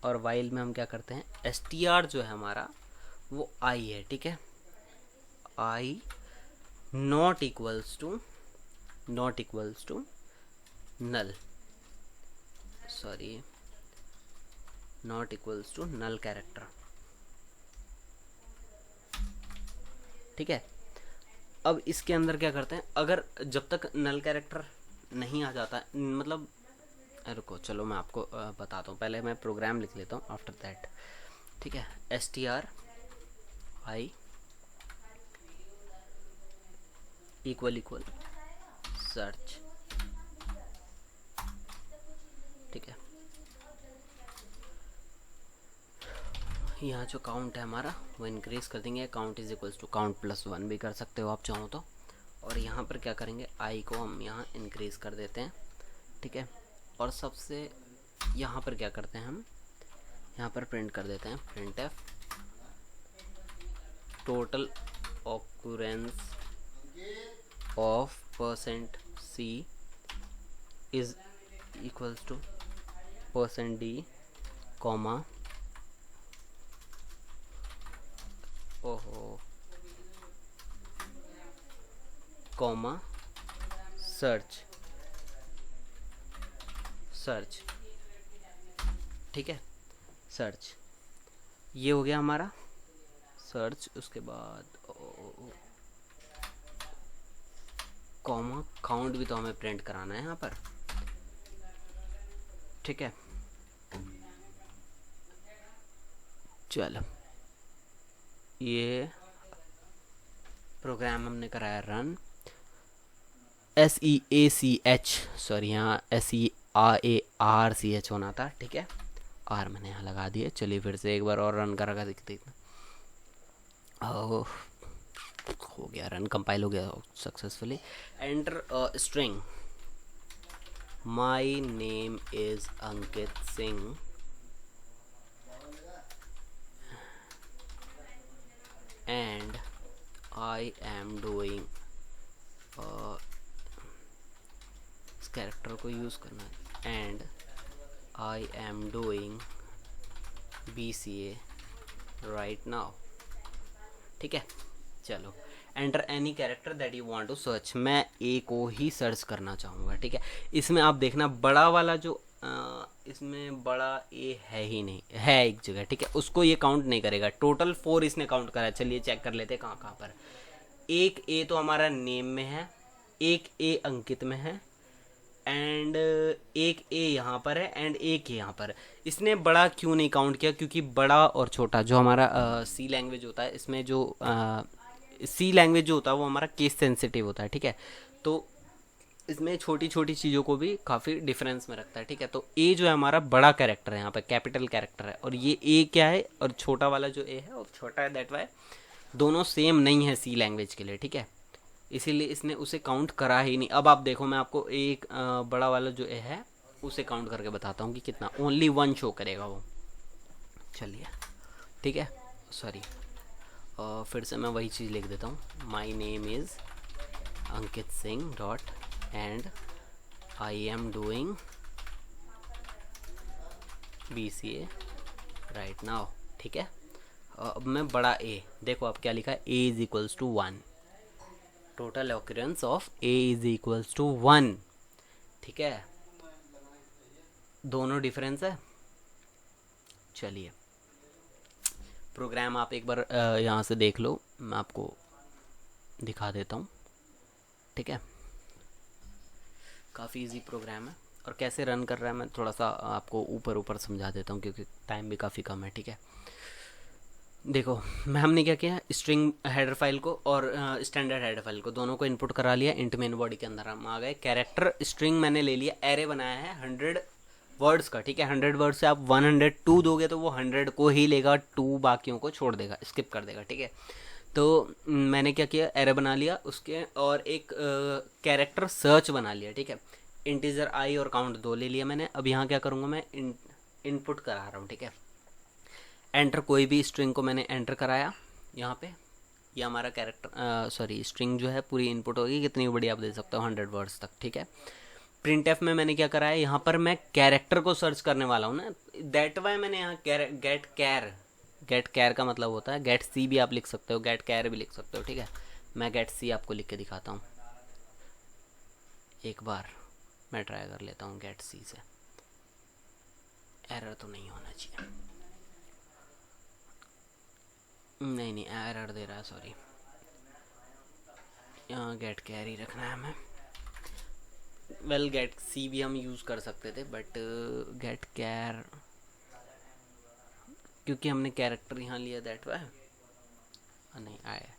और वाइल में हम क्या करते हैं, str जो है हमारा वो आई है, ठीक है, i not equals to null, sorry not equals to null character, ठीक है। अब इसके अंदर क्या करते हैं, अगर जब तक नल कैरेक्टर नहीं आ जाता, मतलब रुको चलो मैं आपको बताता हूँ, पहले मैं प्रोग्राम लिख लेता हूँ आफ्टर दैट, ठीक है। str आई इक्वल सर्च, ठीक है। यहाँ जो काउंट है हमारा वो इंक्रीज कर देंगे, count is equals to count +1 भी कर सकते हो आप चाहो तो। और यहाँ पर क्या करेंगे, आई को हम यहाँ इंक्रीज कर देते हैं, ठीक है। और सबसे यहाँ पर क्या करते हैं, हम यहाँ पर प्रिंट कर देते हैं printf total occurrence of %c is equals to %d comma comma search, ठीक है, सर्च, ये हो गया हमारा सर्च। उसके बाद कॉमा काउंट भी तो हमें प्रिंट कराना है यहाँ पर, ठीक है। चलो ये प्रोग्राम हमने कराया रन, SEACH, सॉरी यहाँ SEARCH होना था, ठीक है, आर मैंने यहाँ लगा दिया। चलिए फिर से एक बार और रन करा देखते हैं। हो गया रन, कंपाइल हो गया successfully. Enter string, my name is Ankit Singh and I am doing, इस कैरेक्टर को यूज़ करना है, and I am doing BCA right now, ठीक है। चलो enter any character that you want to search, मैं ए को ही सर्च करना चाहूँगा, ठीक है। इसमें आप देखना बड़ा वाला जो इसमें बड़ा ए है ही नहीं, है एक जगह, ठीक है, उसको ये काउंट नहीं करेगा। टोटल 4 इसने काउंट करा है। चलिए चेक कर लेते हैं कहाँ कहाँ पर। एक ए तो हमारा नेम में है, एक ए अंकित में है, एंड एक ए यहाँ पर है, एंड एक यहाँ पर। इसने बड़ा क्यों नहीं काउंट किया, क्योंकि बड़ा और छोटा जो हमारा सी लैंग्वेज होता है, इसमें जो सी लैंग्वेज जो होता है वो हमारा केस सेंसिटिव होता है, ठीक है। तो इसमें छोटी छोटी चीज़ों को भी काफ़ी डिफरेंस में रखता है, ठीक है। तो ए जो है हमारा बड़ा कैरेक्टर है, यहाँ पर कैपिटल कैरेक्टर है, और ये ए क्या है, और छोटा वाला जो ए है और छोटा है, दैट वाई दोनों सेम नहीं है सी लैंग्वेज के लिए, ठीक है। इसीलिए इसने उसे काउंट करा ही नहीं। अब आप देखो, मैं आपको एक बड़ा वाला जो ए है उसे काउंट करके बताता हूँ कि कितना, ओनली 1 शो करेगा वो। चलिए ठीक है, सॉरी फिर से मैं वही चीज़ लिख देता हूँ, my name is Ankit Singh dot and I am doing BCA right now, ठीक है। अब मैं बड़ा ए, देखो आप क्या लिखा है, a is equals to 1, total occurrence of A is equals to 1, ठीक है। दोनों डिफरेंस है। चलिए प्रोग्राम आप एक बार यहाँ से देख लो, मैं आपको दिखा देता हूँ, ठीक है। काफ़ी इजी प्रोग्राम है, और कैसे रन कर रहा है मैं थोड़ा सा आपको ऊपर ऊपर समझा देता हूँ, क्योंकि टाइम भी काफ़ी कम है, ठीक है। देखो मैं हमने क्या किया, स्ट्रिंग हेडर फाइल को और स्टैंडर्ड हेडर फाइल को दोनों को इनपुट करा लिया। इंट मेन बॉडी के अंदर हम आ गए। कैरेक्टर स्ट्रिंग मैंने ले लिया, एरे बनाया है 100 वर्ड्स का, ठीक है। 100 वर्ड से आप 102 दोगे तो वो 100 को ही लेगा, 2 बाकियों को छोड़ देगा, स्किप कर देगा, ठीक है। तो मैंने क्या किया, एरे बना लिया उसके, और एक कैरेक्टर सर्च बना लिया, ठीक है। इंटीजर आई और काउंट 2 ले लिया मैंने। अब यहाँ क्या करूँगा, मैं इनपुट करा रहा हूँ, ठीक है। एंटर, कोई भी स्ट्रिंग को मैंने एंटर कराया यहाँ पे, ये हमारा कैरेक्टर सॉरी स्ट्रिंग जो है पूरी इनपुट होगी, कितनी बड़ी आप दे सकते हो 100 वर्ड्स तक, ठीक है। प्रिंट एफ में मैंने क्या कराया, यहाँ पर मैं कैरेक्टर को सर्च करने वाला हूँ ना, दैट वाई मैंने यहाँ गेट कैर का मतलब होता है गेट सी भी आप लिख सकते हो, गेट कैर भी लिख सकते हो, ठीक है। मैं गेट सी आपको लिख के दिखाता हूँ, एक बार मैं ट्राई कर लेता हूँ गेट सी से, एरर तो नहीं होना चाहिए। नहीं एरर दे रहा है, सॉरी। यहाँ गेट कैर ही रखना है हमें। वेल गेट सी भी हम यूज़ कर सकते थे, बट गेट कैर क्योंकि हमने कैरेक्टर यहाँ लिया, दैट वाई नहीं आया।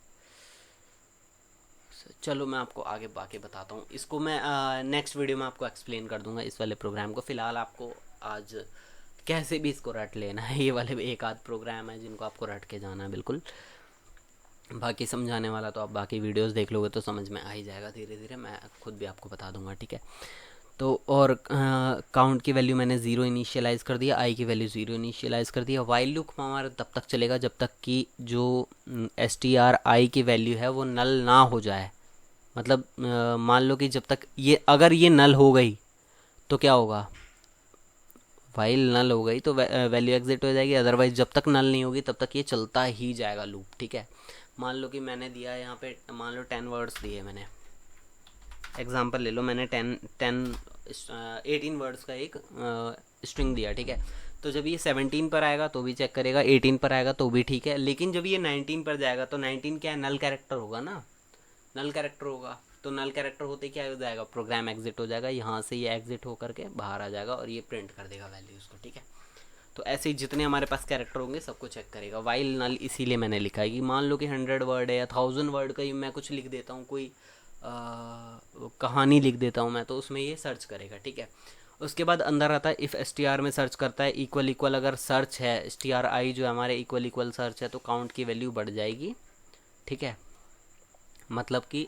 चलो मैं आपको आगे बाकी बताता हूँ, इसको मैं नेक्स्ट वीडियो में आपको एक्सप्लेन कर दूंगा इस वाले प्रोग्राम को। फ़िलहाल आपको आज कैसे भी इसको रट लेना है, ये वाले एक आध प्रोग्राम है जिनको आपको रट के जाना है बिल्कुल। बाकी समझाने वाला तो आप बाकी वीडियोस देख लोगे तो समझ में आ ही जाएगा धीरे धीरे, मैं खुद भी आपको बता दूंगा, ठीक है। तो और काउंट की वैल्यू मैंने 0 इनिशियलाइज़ कर दिया, आई की वैल्यू 0 इनिशियलाइज़ कर दिया। वाइल लूप हमारा तब तक चलेगा जब तक कि जो str_i की वैल्यू है वो नल ना हो जाए। मतलब मान लो कि जब तक ये, अगर ये नल हो गई तो क्या होगा, वाइल नल हो गई तो वैल्यू एग्जिट हो जाएगी, अदरवाइज जब तक नल नहीं होगी तब तक ये चलता ही जाएगा लूप, ठीक है। मान लो कि मैंने दिया यहाँ पे, मान लो 10 वर्ड्स दिए मैंने, एग्जांपल ले लो, मैंने 18 वर्ड्स का एक स्ट्रिंग दिया, ठीक है। तो जब ये 17 पर आएगा तो भी चेक करेगा, 18 पर आएगा तो भी ठीक है, लेकिन जब ये 19 पर जाएगा तो 19 क्या है, नल कैरेक्टर होगा ना, नल कैरेक्टर होगा। तो नल कैरेक्टर होते क्या हो जाएगा, प्रोग्राम एग्जिट हो जाएगा, यहाँ से ये एग्जिट होकर के बाहर आ जाएगा और ये प्रिंट कर देगा वैल्यूज़ को, ठीक है। तो ऐसे ही जितने हमारे पास कैरेक्टर होंगे सबको चेक करेगा। वाइल नल इसीलिए मैंने लिखा है कि मान लो कि 100 वर्ड है या 1000 वर्ड का ही मैं कुछ लिख देता हूँ, कोई कहानी लिख देता हूँ मैं, तो उसमें ये सर्च करेगा, ठीक है। उसके बाद अंदर आता है इफ़ str में सर्च करता है, इक्वल इक्वल अगर सर्च है str_i जो हमारे इक्वल इक्वल सर्च है तो काउंट की वैल्यू बढ़ जाएगी, ठीक है। मतलब कि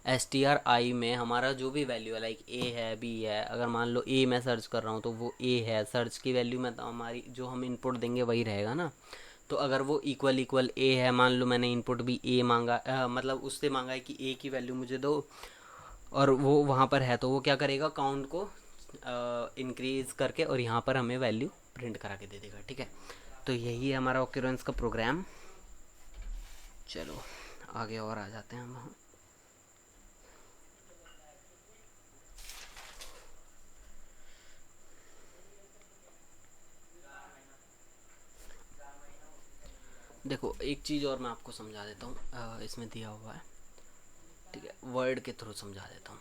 str_i में हमारा जो भी वैल्यू है, लाइक a है b है, अगर मान लो a मैं सर्च कर रहा हूँ तो वो a है, सर्च की वैल्यू में तो हमारी जो हम इनपुट देंगे वही रहेगा ना। तो अगर वो इक्वल इक्वल a है, मान लो मैंने इनपुट भी a मांगा, मतलब उससे मांगा है कि a की वैल्यू मुझे दो, और वो वहाँ पर है तो वो क्या करेगा, काउंट को इंक्रीज़ करके और यहाँ पर हमें वैल्यू प्रिंट करा के दे देगा, ठीक है। तो यही है हमारा ऑक्यूरेंस का प्रोग्राम। चलो आगे और आ जाते हैं हम। देखो एक चीज़ और मैं आपको समझा देता हूँ, इसमें दिया हुआ है, ठीक है, वर्ड के थ्रू समझा देता हूँ।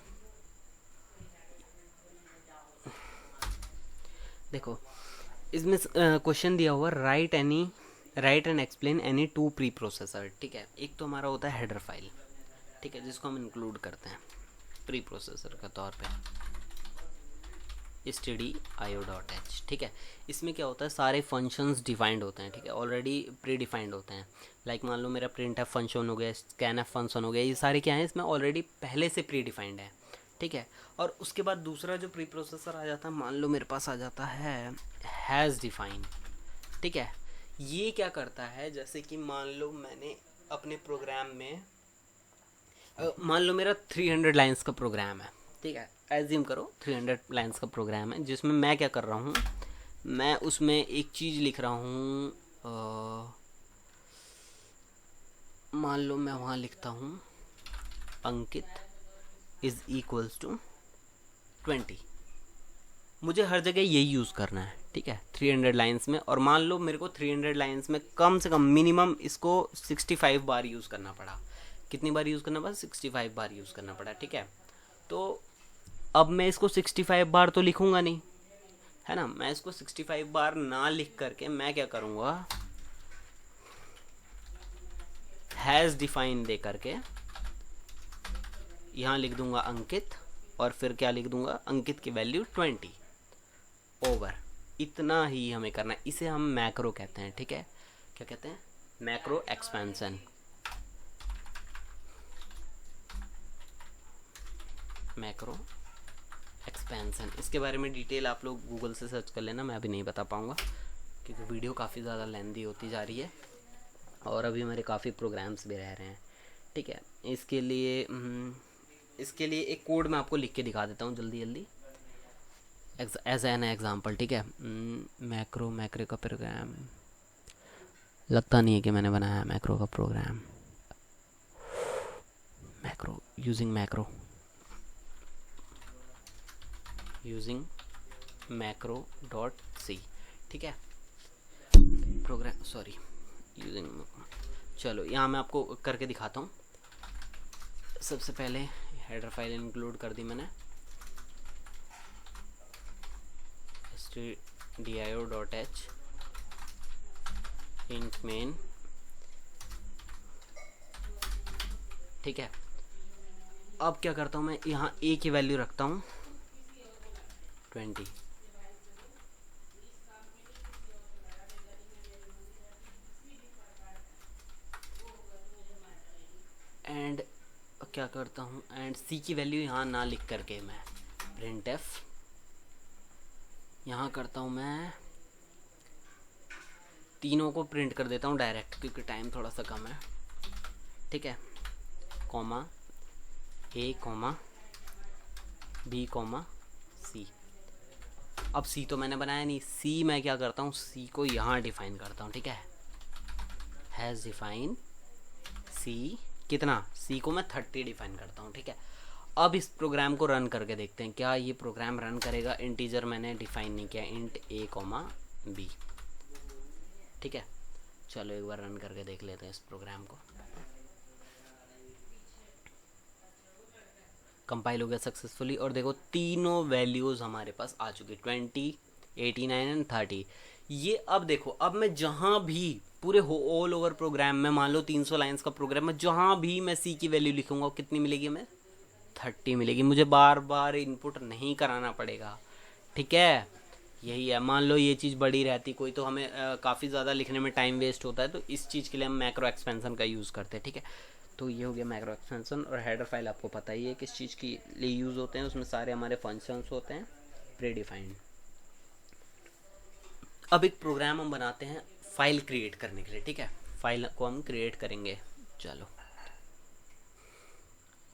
देखो इसमें क्वेश्चन दिया हुआ, right and explain any 2 pre processor, ठीक है। एक तो हमारा होता है हेडर फाइल, ठीक है, जिसको हम इंक्लूड करते हैं प्री प्रोसेसर के तौर पे, stdio.h, ठीक है। इसमें क्या होता है, सारे फंक्शंस डिफाइंड होते हैं, ठीक है, ऑलरेडी प्री डिफाइंड होते हैं। लाइक मान लो मेरा प्रिंट एफ फंक्शन हो गया, स्कैन एफ फंक्शन हो गया, ये सारे क्या हैं, इसमें ऑलरेडी पहले से प्री डिफाइंड है, ठीक है। और उसके बाद दूसरा जो प्री प्रोसेसर आ जाता है, मान लो मेरे पास आ जाता है हैज़ डिफाइंड, ठीक है। ये क्या करता है, जैसे कि मान लो मैंने अपने प्रोग्राम में, मान लो मेरा 300 लाइन्स का प्रोग्राम है, ठीक है, एज्यूम करो 300 लाइन्स का प्रोग्राम है, जिसमें मैं क्या कर रहा हूँ, मैं उसमें एक चीज़ लिख रहा हूँ, मान लो मैं वहाँ लिखता हूँ अंकित इज़ इक्वल्स टू 20, मुझे हर जगह यही यूज़ करना है, ठीक है, 300 लाइन्स में। और मान लो मेरे को 300 लाइन्स में कम से कम मिनिमम इसको 65 बार यूज़ करना पड़ा। कितनी बार यूज़ करना पड़ा, 65 बार यूज़ करना पड़ा, ठीक है। तो अब मैं इसको 65 बार तो लिखूँगा नहीं, है ना, मैं इसको 65 बार ना लिख करके मैं क्या करूँगा, हैज़ डिफाइन दे करके यहाँ लिख दूंगा अंकित, और फिर क्या लिख दूंगा, अंकित की वैल्यू 20 ओवर। इतना ही हमें करना है, इसे हम मैक्रो कहते हैं। ठीक है, क्या कहते हैं, मैक्रो एक्सपेंशन। मैक्रो एक्सपेंशन, इसके बारे में डिटेल आप लोग गूगल से सर्च कर लेना, मैं अभी नहीं बता पाऊँगा क्योंकि वीडियो काफ़ी ज़्यादा लेंदी होती जा रही है और अभी मेरे काफ़ी प्रोग्राम्स भी रह रहे हैं। ठीक है, इसके लिए एक कोड मैं आपको लिख के दिखा देता हूँ जल्दी जल्दी एज एन एग्जाम्पल। ठीक है, मैक्रो का प्रोग्राम लगता नहीं है कि मैंने बनाया है मैक्रो का प्रोग्राम। मैक्रो यूजिंग मैक्रो डॉट सी। ठीक है, प्रोग्राम सॉरी यूजिंग, चलो यहाँ मैं आपको करके दिखाता हूँ। सबसे पहले हेडर फाइल इंक्लूड कर दी मैंने, stdio.h int main। ठीक है, अब क्या करता हूँ मैं, यहाँ a की वैल्यू रखता हूँ 20, एंड क्या करता हूँ, एंड सी की वैल्यू यहाँ ना लिख करके मैं printf यहाँ करता हूँ, मैं तीनों को प्रिंट कर देता हूँ डायरेक्ट क्योंकि टाइम थोड़ा सा कम है। ठीक है, कॉमा ए कॉमा बी कॉमा सी। अब सी तो मैंने बनाया नहीं, सी मैं क्या करता हूँ, सी को यहाँ डिफाइन करता हूँ। ठीक है, हैज़ डिफाइन सी, कितना, सी को मैं 30 डिफाइन करता हूँ। ठीक है, अब इस प्रोग्राम को रन करके देखते हैं क्या ये प्रोग्राम रन करेगा। इंटीजर मैंने डिफाइन नहीं किया, इंट ए कॉमा बी। ठीक है, चलो एक बार रन करके देख लेते हैं इस प्रोग्राम को। कंपाइल हो गया सक्सेसफुली और देखो तीनों वैल्यूज़ हमारे पास आ चुकी, 20, 89 एंड 30। ये अब देखो, अब मैं जहाँ भी पूरे ऑल ओवर प्रोग्राम में, मान लो 300 लाइंस का प्रोग्राम है, जहाँ भी मैं सी की वैल्यू लिखूंगा कितनी मिलेगी, हमें 30 मिलेगी। मुझे बार बार इनपुट नहीं कराना पड़ेगा। ठीक है, यही है। मान लो ये चीज़ बड़ी रहती कोई, तो हमें काफ़ी ज़्यादा लिखने में टाइम वेस्ट होता है, तो इस चीज़ के लिए हम मैक्रो एक्सपेंशन का यूज़ करते हैं। ठीक है, तो ये हो गया मैक्रो एक्सपेंशन। और हेडर फाइल आपको पता ही है किस चीज़ के लिए यूज़ होते हैं, उसमें सारे हमारे फंक्शंस होते हैं प्री डिफाइंड। अब एक प्रोग्राम हम बनाते हैं फाइल क्रिएट करने के लिए। ठीक है, फाइल को हम क्रिएट करेंगे। चलो,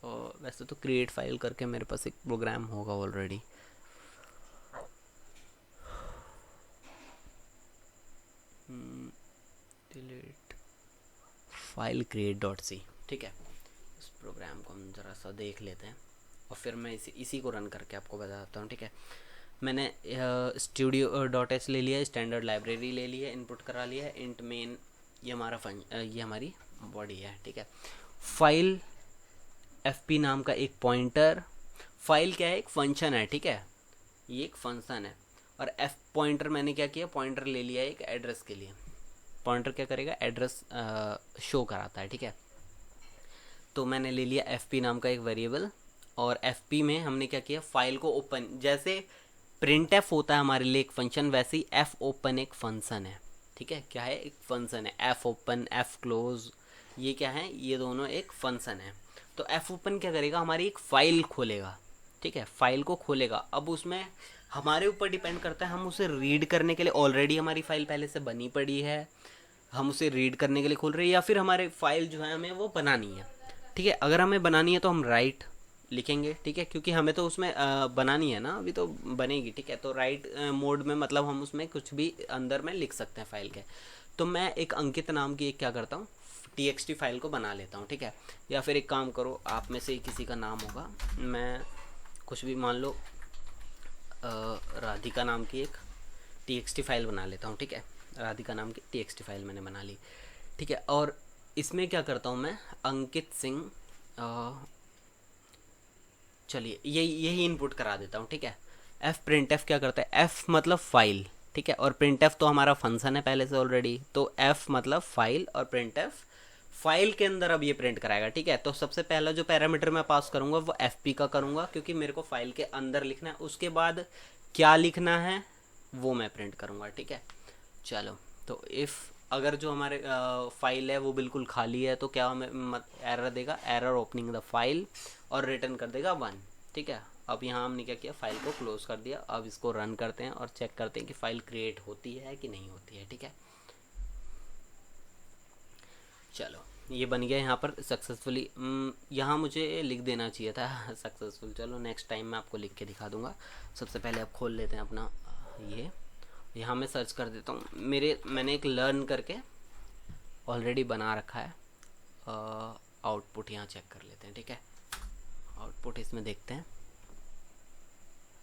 और वैसे तो क्रिएट फाइल करके मेरे पास एक प्रोग्राम होगा already. Delete file create dot सी। ठीक है, इस प्रोग्राम को हम ज़रा सा देख लेते हैं और फिर मैं इसी को रन करके आपको बताता हूँ। ठीक है, मैंने studio.h ले लिया, स्टैंडर्ड लाइब्रेरी ले लिया, इनपुट करा लिया है, इंट मेन, ये हमारा ये हमारी बॉडी है। ठीक है, फाइल fp नाम का एक पॉइंटर, फाइल क्या है, एक फंक्शन है। ठीक है, ये एक फंक्शन है। और f पॉइंटर मैंने क्या किया, पॉइंटर ले लिया एक एड्रेस के लिए। पॉइंटर क्या करेगा, एड्रेस शो कराता है। ठीक है, तो मैंने ले लिया fp नाम का एक वेरिएबल, और fp में हमने क्या किया, फाइल को ओपन, जैसे printf होता है हमारे लिए एक फंक्शन, वैसे ही f ओपन एक फंक्शन है। ठीक है, क्या है, एक फंक्शन है। f ओपन, f क्लोज, ये क्या है, ये दोनों एक फंक्शन है। तो f ओपन क्या करेगा, हमारी एक फ़ाइल खोलेगा। ठीक है, फाइल को खोलेगा। अब उसमें हमारे ऊपर डिपेंड करता है, हम उसे रीड करने के लिए, ऑलरेडी हमारी फाइल पहले से बनी पड़ी है, हम उसे रीड करने के लिए खोल रहे हैं, या फिर हमारे फाइल जो है हमें वो बनानी है। ठीक है, अगर हमें बनानी है तो हम राइट लिखेंगे। ठीक है, क्योंकि हमें तो उसमें बनानी है ना, अभी तो बनेगी। ठीक है, तो राइट मोड में मतलब हम उसमें कुछ भी अंदर में लिख सकते हैं फाइल के। तो मैं एक अंकित नाम की एक क्या करता हूँ, txt फाइल को बना लेता हूँ। ठीक है, या फिर एक काम करो, आप में से किसी का नाम होगा, मैं कुछ भी मान लो राधिका नाम की एक txt फाइल बना लेता हूँ। ठीक है, राधिका नाम की txt फाइल मैंने बना ली। ठीक है, और इसमें क्या करता हूँ मैं, अंकित सिंह, चलिए यही इनपुट करा देता हूँ। ठीक है, f printf क्या करता है, f मतलब फाइल। ठीक है, और printf तो हमारा फंक्शन है पहले से ऑलरेडी, तो f मतलब फाइल और printf फाइल के अंदर अब ये प्रिंट कराएगा, ठीक है। तो सबसे पहला जो पैरामीटर मैं पास करूँगा वो fp का करूँगा, क्योंकि मेरे को फाइल के अंदर लिखना है। उसके बाद क्या लिखना है वो मैं प्रिंट करूँगा, ठीक है। चलो, तो इफ़ अगर जो हमारे फाइल है वो बिल्कुल खाली है तो क्या हमें एरर देगा, एरर ओपनिंग द फाइल, और रिटर्न कर देगा 1, ठीक है। अब यहाँ हमने क्या किया, फाइल को क्लोज कर दिया। अब इसको रन करते हैं और चेक करते हैं कि फाइल क्रिएट होती है कि नहीं होती है, ठीक है। चलो, ये बन गया यहाँ पर सक्सेसफुली। यहाँ मुझे लिख देना चाहिए था सक्सेसफुल। चलो, नेक्स्ट टाइम मैं आपको लिख के दिखा दूंगा। सबसे पहले आप खोल लेते हैं अपना ये, यहाँ मैं सर्च कर देता हूँ। मैंने एक लर्न करके ऑलरेडी बना रखा है। आउटपुट यहाँ चेक कर लेते हैं, ठीक है। आउटपुट इसमें देखते हैं।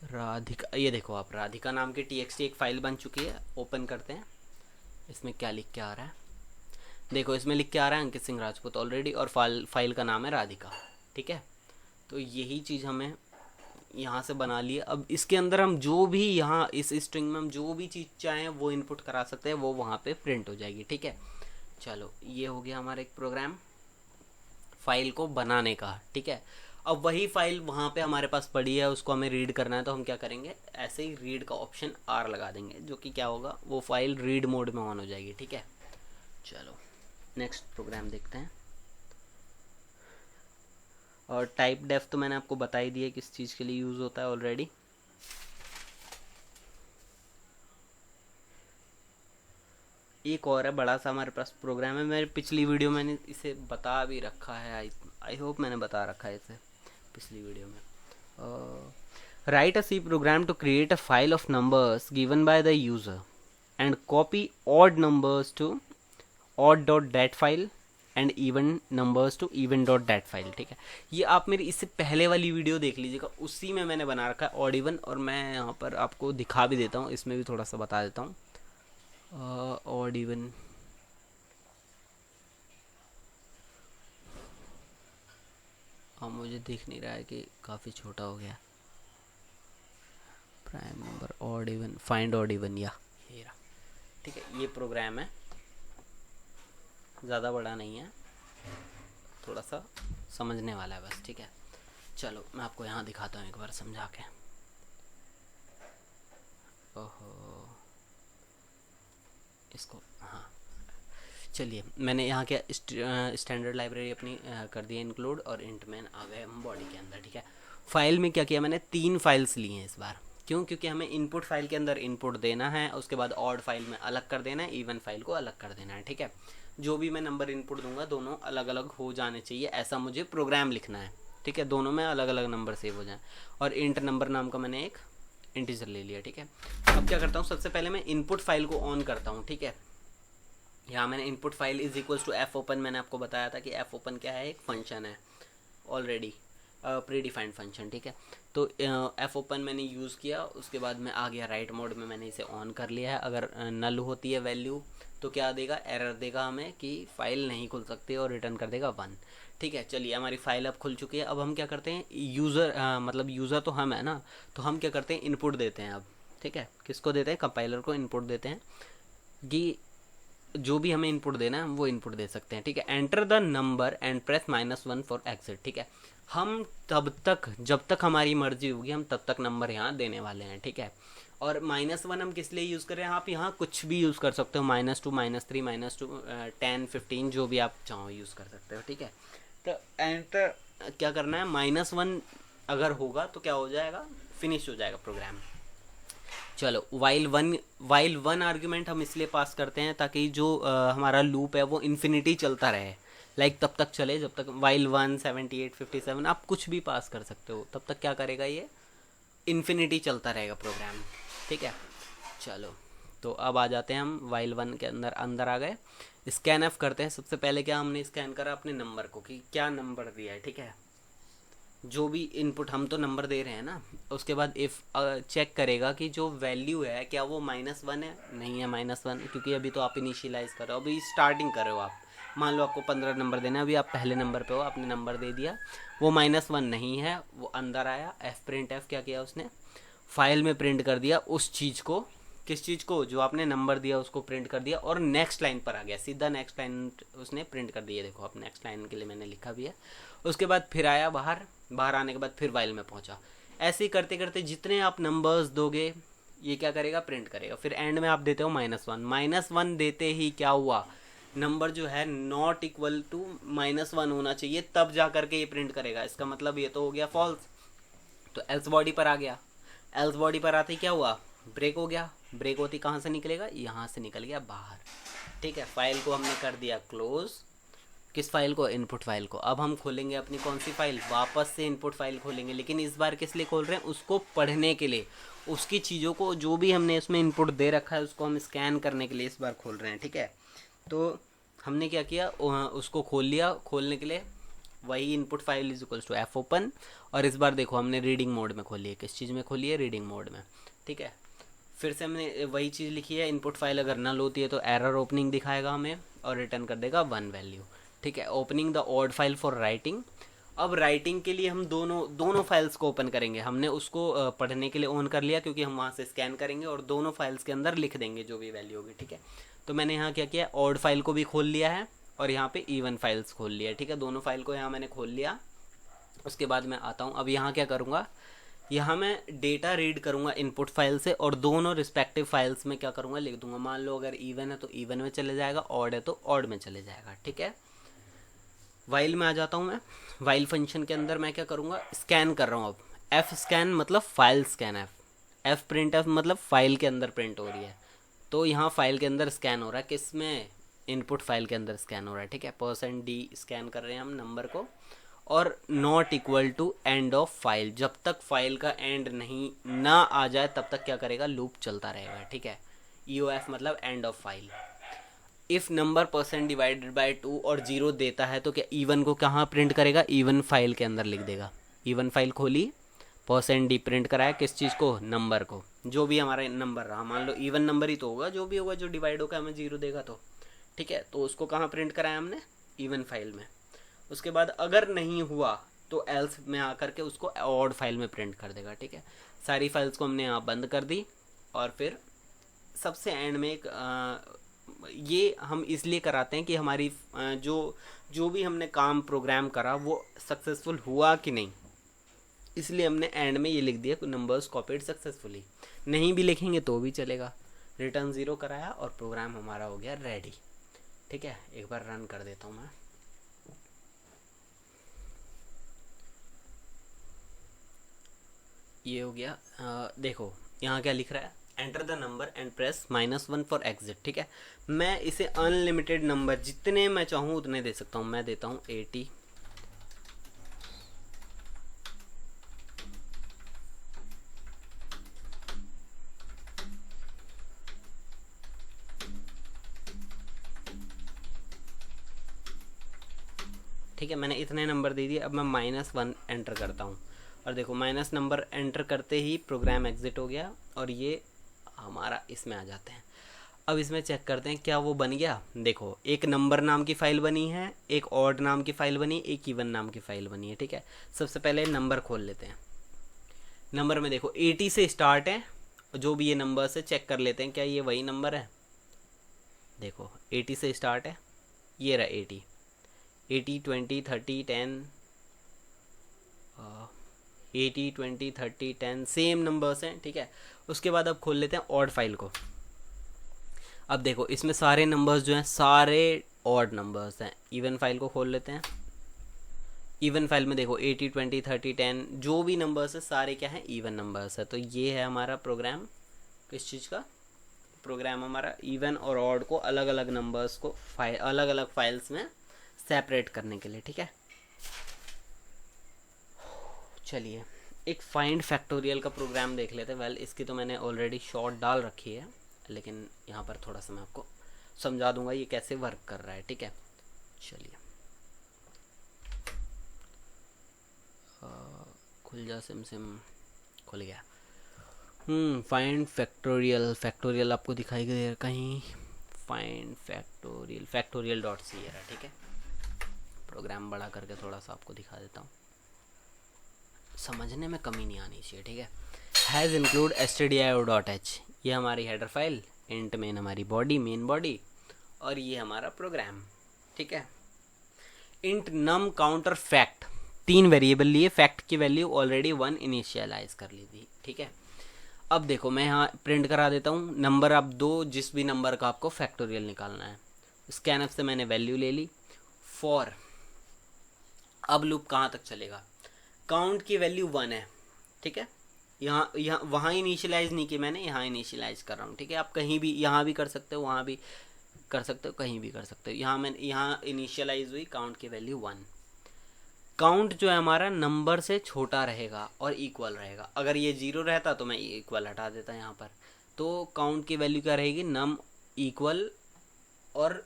राधिका, ये देखो आप, राधिका नाम की txt एक फ़ाइल बन चुकी है। ओपन करते हैं। इसमें क्या लिख के आ रहा है, देखो इसमें लिख के आ रहा है अंकित सिंह राजपूत ऑलरेडी, और फाइल का नाम है राधिका, ठीक है। तो यही चीज़ हमें यहाँ से बना लिया। अब इसके अंदर हम जो भी यहाँ इस स्ट्रिंग में हम जो भी चीज़ चाहें वो इनपुट करा सकते हैं, वो वहाँ पे प्रिंट हो जाएगी, ठीक है। चलो, ये हो गया हमारा एक प्रोग्राम फाइल को बनाने का, ठीक है। अब वही फाइल वहाँ पे हमारे पास पड़ी है, उसको हमें रीड करना है, तो हम क्या करेंगे, ऐसे ही रीड का ऑप्शन R लगा देंगे, जो कि क्या होगा, वो फाइल रीड मोड में ऑन हो जाएगी, ठीक है। चलो, नेक्स्ट प्रोग्राम देखते हैं। और टाइप डेफ तो मैंने आपको बता ही दिया किस चीज़ के लिए यूज़ होता है ऑलरेडी। एक और है बड़ा सा हमारे पास प्रोग्राम है, मेरे पिछली वीडियो मैंने इसे बता भी रखा है, आई होप मैंने बता रखा है इसे पिछली वीडियो में। Write a C program to create a file of numbers given by the user and copy odd numbers to odd dot dat file and even numbers to even dot dat file, ठीक है। ये आप मेरी इससे पहले वाली वीडियो देख लीजिएगा, उसी में मैंने बना रखा है ऑड इवन, और मैं यहाँ पर आपको दिखा भी देता हूँ, इसमें भी थोड़ा सा बता देता हूँ। ऑड इवन, अब मुझे दिख नहीं रहा है कि काफ़ी छोटा हो गया। Prime number, odd even, find odd even, या ये रहा, ठीक है। ये प्रोग्राम है, ज़्यादा बड़ा नहीं है, थोड़ा सा समझने वाला है बस, ठीक है। चलो, मैं आपको यहाँ दिखाता हूँ एक बार समझा के। ओहो, इसको, हाँ, चलिए, मैंने यहाँ क्या स्टैंडर्ड लाइब्रेरी अपनी कर दी है इंक्लूड, और इंट मैन आ गए हम बॉडी के अंदर, ठीक है। फाइल में क्या किया मैंने, 3 फाइल्स ली हैं इस बार। क्यों? क्योंकि हमें इनपुट फाइल के अंदर इनपुट देना है, उसके बाद ऑड फाइल में अलग कर देना है, इवन फाइल को अलग कर देना है, ठीक है। जो भी मैं नंबर इनपुट दूंगा दोनों अलग अलग हो जाने चाहिए, ऐसा मुझे प्रोग्राम लिखना है, ठीक है। दोनों में अलग अलग नंबर सेव हो जाए। और इंट नंबर नाम का मैंने एक इंटीजर ले लिया, ठीक है। अब क्या करता हूँ, सबसे पहले मैं इनपुट फाइल को ऑन करता हूँ, ठीक है। यहाँ मैंने input file is equals to F open, मैंने आपको बताया था कि एफ ओपन क्या है, एक फंक्शन है ऑलरेडी, प्री डिफाइंड फंक्शन, ठीक है। तो एफ ओपन मैंने यूज़ किया, उसके बाद मैं आ गया राइट मोड में, मैंने इसे ऑन कर लिया है। अगर नल होती है वैल्यू तो क्या देगा, एरर देगा हमें कि फ़ाइल नहीं खुल सकती, और रिटर्न कर देगा 1, ठीक है। चलिए, हमारी फ़ाइल अब खुल चुकी है। अब हम क्या करते हैं, मतलब यूज़र तो हम है ना, तो हम क्या करते हैं, इनपुट देते हैं अब, ठीक है। किसको देते हैं, कंपाइलर को इनपुट देते हैं कि जो भी हमें इनपुट देना है वो इनपुट दे सकते हैं, ठीक है। Enter the number and press -1 for exit, ठीक है। हम तब तक, जब तक हमारी मर्जी होगी, हम तब तक नंबर यहाँ देने वाले हैं, ठीक है। और -1 हम किस लिए यूज़ कर रहे हैं, आप यहाँ कुछ भी यूज़ कर सकते हो, -2, -3, -2, 10, 15, जो भी आप चाहो यूज़ कर सकते हो, ठीक है। तो एंटर क्या करना है, -1 अगर होगा तो क्या हो जाएगा, फिनिश हो जाएगा प्रोग्राम। चलो, वाइल वन आर्ग्यूमेंट हम इसलिए पास करते हैं ताकि जो हमारा लूप है वो इन्फिनिटी चलता रहे, लाइक तब तक चले जब तक वाइल 1, 78, 57, आप कुछ भी पास कर सकते हो, तब तक क्या करेगा, ये इन्फिनिटी चलता रहेगा प्रोग्राम, ठीक है। चलो, तो अब आ जाते हैं हम वाइल 1 के अंदर आ गए। स्कैन एफ करते हैं। सबसे पहले क्या हमने स्कैन करा, अपने नंबर को, कि क्या नंबर दिया है, ठीक है। जो भी इनपुट, हम तो नंबर दे रहे हैं ना, उसके बाद इफ़ चेक करेगा कि जो वैल्यू है क्या वो -1 है, नहीं है -1, क्योंकि अभी तो आप इनिशियलाइज कर रहे हो, अभी स्टार्टिंग कर रहे हो आप। मान लो आपको 15 नंबर देना है, अभी आप पहले नंबर पे हो, आपने नंबर दे दिया, वो -1 नहीं है, वो अंदर आया। प्रिंट एफ क्या किया उसने, फाइल में प्रिंट कर दिया उस चीज़ को किस चीज़ को, जो आपने नंबर दिया उसको प्रिंट कर दिया और नेक्स्ट लाइन पर आ गया, सीधा नेक्स्ट लाइन उसने प्रिंट कर दिया। देखो अब नेक्स्ट लाइन के लिए मैंने लिखा भी है। उसके बाद फिर आया बाहर, बाहर आने के बाद फिर वाइल में पहुंचा। ऐसे ही करते करते जितने आप नंबर्स दोगे ये क्या करेगा, प्रिंट करेगा। फिर एंड में आप देते हो -1, -1 देते ही क्या हुआ, नंबर जो है नॉट इक्वल टू -1 होना चाहिए, तब जा करके ये प्रिंट करेगा। इसका मतलब ये तो हो गया फॉल्स। तो एल्स बॉडी पर आ गया, एल्स बॉडी पर आते ही क्या हुआ, ब्रेक हो गया। ब्रेक होती कहाँ से निकलेगा, यहाँ से निकल गया बाहर। ठीक है, फाइल को हमने कर दिया क्लोज। किस फाइल को, इनपुट फाइल को। अब हम खोलेंगे अपनी कौन सी फाइल, वापस से इनपुट फाइल खोलेंगे, लेकिन इस बार किस लिए खोल रहे हैं, उसको पढ़ने के लिए, उसकी चीज़ों को जो भी हमने इसमें इनपुट दे रखा है उसको हम स्कैन करने के लिए इस बार खोल रहे हैं। ठीक है, तो हमने क्या किया, उसको खोल लिया। खोलने के लिए वही input file is equals to F open, और इस बार देखो हमने रीडिंग मोड में खोली है। किस चीज़ में खोली है, रीडिंग मोड में। ठीक है, फिर से हमने वही चीज़ लिखी है, इनपुट फाइल अगर नल होती है तो एरर ओपनिंग दिखाएगा हमें और रिटर्न कर देगा 1 वैल्यू। ठीक है, opening the odd file for writing. अब राइटिंग के लिए हम दोनों फाइल्स को ओपन करेंगे। हमने उसको पढ़ने के लिए ऑन कर लिया क्योंकि हम वहाँ से स्कैन करेंगे और दोनों फाइल्स के अंदर लिख देंगे जो भी वैल्यू होगी। ठीक है, तो मैंने यहाँ क्या किया, ऑड फाइल को भी खोल लिया है और यहाँ पे इवन फाइल्स खोल लिया है। ठीक है, दोनों फाइल को यहाँ मैंने खोल लिया। उसके बाद मैं आता हूँ, अब यहाँ क्या करूँगा, यहाँ मैं डेटा रीड करूँगा इनपुट फाइल से और दोनों रिस्पेक्टिव फाइल्स में क्या करूँगा, लिख दूंगा। मान लो अगर इवन है तो इवन में चले जाएगा, ऑड है तो ऑड में चले जाएगा। ठीक है, वाइल में आ जाता हूँ मैं। वाइल फंक्शन के अंदर मैं क्या करूँगा, स्कैन कर रहा हूँ। अब एफ स्कैन मतलब file scan, F print F मतलब फाइल के अंदर प्रिंट हो रही है। तो यहाँ फाइल के अंदर स्कैन हो रहा है, किस में, इनपुट फाइल के अंदर स्कैन हो रहा है। ठीक है, %d स्कैन कर रहे हैं हम नंबर को, और not equal to end of file. जब तक फाइल का एंड नहीं ना आ जाए तब तक क्या करेगा, लूप चलता रहेगा। ठीक है, EOF मतलब and of file. If number %/2 और 0 देता है तो क्या इवन को कहाँ प्रिंट करेगा, इवन फाइल के अंदर लिख देगा। इवन फाइल खोली, %d प्रिंट कराया, किस चीज़ को, नंबर को, जो भी हमारा नंबर रहा। मान लो इवन नंबर ही तो होगा, जो भी होगा जो डिवाइड होगा हमें 0 देगा तो। ठीक है, तो उसको कहाँ प्रिंट कराया हमने, इवन फाइल में। उसके बाद अगर नहीं हुआ तो एल्स में आकर के उसको ऑड फाइल में प्रिंट कर देगा। ठीक है, सारी फाइल्स को हमने यहाँ बंद कर दी और फिर सबसे एंड में एक ये हम इसलिए कराते हैं कि हमारी जो भी हमने काम प्रोग्राम करा वो सक्सेसफुल हुआ कि नहीं, इसलिए हमने एंड में ये लिख दिया नंबर्स कॉपीड सक्सेसफुली। नहीं भी लिखेंगे तो भी चलेगा। रिटर्न 0 कराया और प्रोग्राम हमारा हो गया रेडी। ठीक है, एक बार रन कर देता हूँ मैं। ये हो गया। देखो यहाँ क्या लिख रहा है, enter the number and press -1 for exit. ठीक है, मैं इसे अनलिमिटेड नंबर जितने मैं चाहूँ उतने दे सकता हूँ। मैं देता हूँ 80। ठीक है, मैंने इतने नंबर दे दिए। अब मैं -1 एंटर करता हूँ और देखो माइनस नंबर एंटर करते ही प्रोग्राम एग्जिट हो गया और ये हमारा इसमें आ जाते हैं। अब इसमें चेक करते हैं क्या वो बन गया। देखो एक नंबर नाम की फ़ाइल बनी है, एक ऑड नाम की फ़ाइल बनी, एक इवन नाम की फ़ाइल बनी है। ठीक है, सबसे पहले नंबर खोल लेते हैं। नंबर में देखो 80 से स्टार्ट है, जो भी ये नंबर से चेक कर लेते हैं क्या ये वही नंबर है। देखो 80 से स्टार्ट है, ये रहा 80, 20 30 10 80 20 30 10 सेम नंबर्स हैं। ठीक है, उसके बाद अब खोल लेते हैं ऑड फाइल को। अब देखो इसमें सारे नंबर्स जो हैं सारे ऑड नंबर्स हैं। इवन फाइल को खोल लेते हैं। इवन फाइल में देखो 80 20 30 10 जो भी नंबर्स है सारे क्या हैं, इवन नंबर्स है। तो ये है हमारा प्रोग्राम, किस चीज़ का प्रोग्राम, हमारा इवन और ऑड को अलग अलग नंबर्स को अलग अलग फाइल्स में सेपरेट करने के लिए। ठीक है, चलिए एक फाइंड फैक्टोरियल का प्रोग्राम देख लेते हैं। वेल इसकी तो मैंने ऑलरेडी शॉर्ट डाल रखी है, लेकिन यहाँ पर थोड़ा सा मैं आपको समझा दूंगा ये कैसे वर्क कर रहा है। ठीक है, चलिए खुल जा, सिम खुल गया। फाइंड फैक्टोरियल, फैक्टोरियल आपको दिखाई दे कहीं, फाइंड फैक्टोरियल .c है। ठीक है, प्रोग्राम बड़ा करके थोड़ा सा आपको दिखा देता हूँ, समझने में कमी नहीं आनी चाहिए। ठीक है, हैज़ इंक्लूड stdio.h, ये हमारी हेडर फाइल, इंट मेन हमारी बॉडी, मेन बॉडी, और ये हमारा प्रोग्राम, ठीक है। Int num counter fact, 3 variable लिए, फैक्ट की वैल्यू ऑलरेडी 1 इनिशियलाइज कर ली थी, ठीक है। अब देखो मैं यहाँ प्रिंट करा देता हूँ नंबर, आप दो जिस भी नंबर का आपको फैक्टोरियल निकालना है। स्कैनफ से मैंने वैल्यू ले ली। फॉर, अब लूप कहाँ तक चलेगा, काउंट की वैल्यू 1 है, ठीक है। यहाँ वहाँ इनिशियलाइज नहीं की मैंने, यहाँ इनिशियलाइज कर रहा हूँ, ठीक है। आप कहीं भी, यहाँ भी कर सकते हो, वहाँ भी कर सकते हो, कहीं भी कर सकते हो। यहाँ इनिशियलाइज हुई काउंट की वैल्यू 1। काउंट जो है हमारा नंबर से छोटा रहेगा और इक्वल रहेगा। अगर ये 0 रहता तो मैं इक्वल हटा देता यहाँ पर। तो काउंट की वैल्यू क्या रहेगी, नम इक्वल और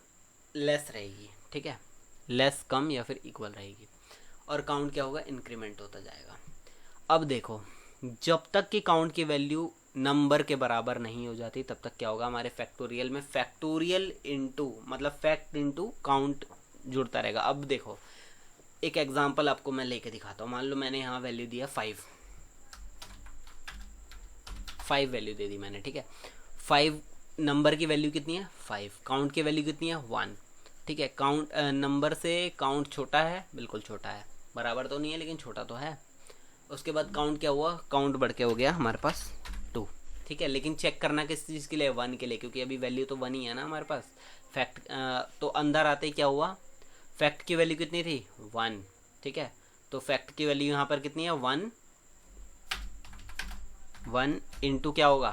लेस रहेगी, ठीक है। लेस कम या फिर इक्वल रहेगी। और काउंट क्या होगा, इंक्रीमेंट होता जाएगा। अब देखो जब तक कि काउंट की वैल्यू नंबर के बराबर नहीं हो जाती तब तक क्या होगा, हमारे फैक्टोरियल में फैक्टोरियल इनटू मतलब फैक्ट इनटू काउंट जुड़ता रहेगा। अब देखो एक एग्जांपल आपको मैं लेके दिखाता हूँ। मान लो मैंने यहाँ वैल्यू दिया 5 वैल्यू दे दी मैंने, ठीक है। 5 नंबर की वैल्यू कितनी है, 5। काउंट की वैल्यू कितनी है, 1, ठीक है। काउंट नंबर से काउंट छोटा है, बिल्कुल छोटा है, बराबर तो नहीं है लेकिन छोटा तो है। उसके बाद काउंट क्या हुआ, काउंट बढ़ के हो गया हमारे पास 2, ठीक है। लेकिन चेक करना किस चीज़ के लिए, 1 के लिए, क्योंकि अभी वैल्यू तो 1 ही है ना हमारे पास। फैक्ट तो अंदर आते ही क्या हुआ, फैक्ट की वैल्यू कितनी थी, 1, ठीक है। तो फैक्ट की वैल्यू यहाँ पर कितनी है, 1 इंटू क्या होगा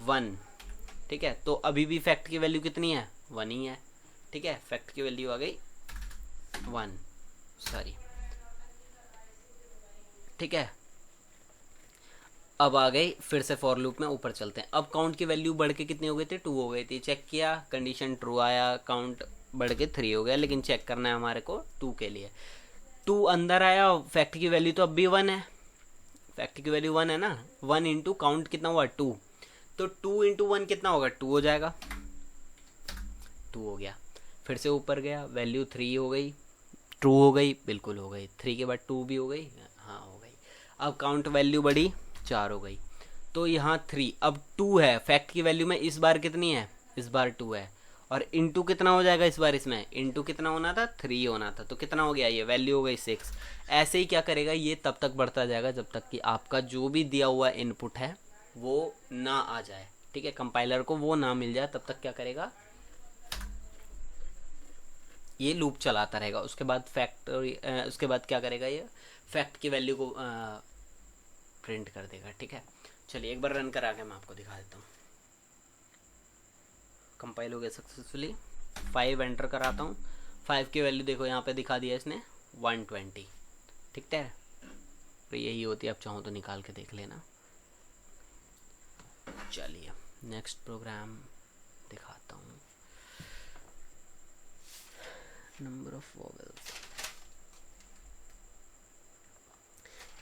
1, ठीक है। तो अभी भी फैक्ट की वैल्यू कितनी है, 1 ही है, ठीक है। फैक्ट की वैल्यू आ गई 1, सॉरी, ठीक है। अब आ गई फिर से फॉर लूप में, ऊपर चलते हैं। अब काउंट की वैल्यू बढ़ के कितनी हो गई थी, 2 हो गई थी। चेक किया, कंडीशन ट्रू आया, काउंट बढ़ के 3 हो गया, लेकिन चेक करना है हमारे को 2 के लिए। 2 अंदर आया, फैक्ट की वैल्यू तो अब भी 1 है, फैक्ट की वैल्यू 1 है ना। 1 इंटू काउंट कितना हुआ, 2, तो 2 इंटू 1 कितना होगा, 2 हो जाएगा, 2 हो गया। फिर से ऊपर गया, वैल्यू 3 हो गई, ट्रू हो गई, बिल्कुल हो गई। 3 के बाद 2 भी हो गई, हाँ हो गई। अब काउंट वैल्यू बढ़ी, 4 हो गई। तो यहाँ 3, अब 2 है, फैक्ट की वैल्यू में इस बार कितनी है, इस बार 2 है। और इंटू कितना हो जाएगा इस बार, इसमें इंटू कितना होना था, 3 होना था। तो कितना हो गया, ये वैल्यू हो गई 6। ऐसे ही क्या करेगा, ये तब तक बढ़ता जाएगा जब तक कि आपका जो भी दिया हुआ इनपुट है वो ना आ जाए, ठीक है। कंपाइलर को वो ना मिल जाए तब तक क्या करेगा, ये लूप चलाता रहेगा। उसके बाद उसके बाद क्या करेगा, ये फैक्ट की वैल्यू को प्रिंट कर देगा, ठीक है। चलिए एक बार रन करा के मैं आपको दिखा देता हूँ। कंपाइल हो गया सक्सेसफुली। 5 एंटर कराता हूँ। 5 की वैल्यू देखो यहाँ पे दिखा दिया इसने 120, ठीक है। तो यही होती है, आप चाहो तो निकाल के देख लेना। चलिए नेक्स्ट प्रोग्राम दिखाता हूँ। नंबर ऑफ वोवेल्स,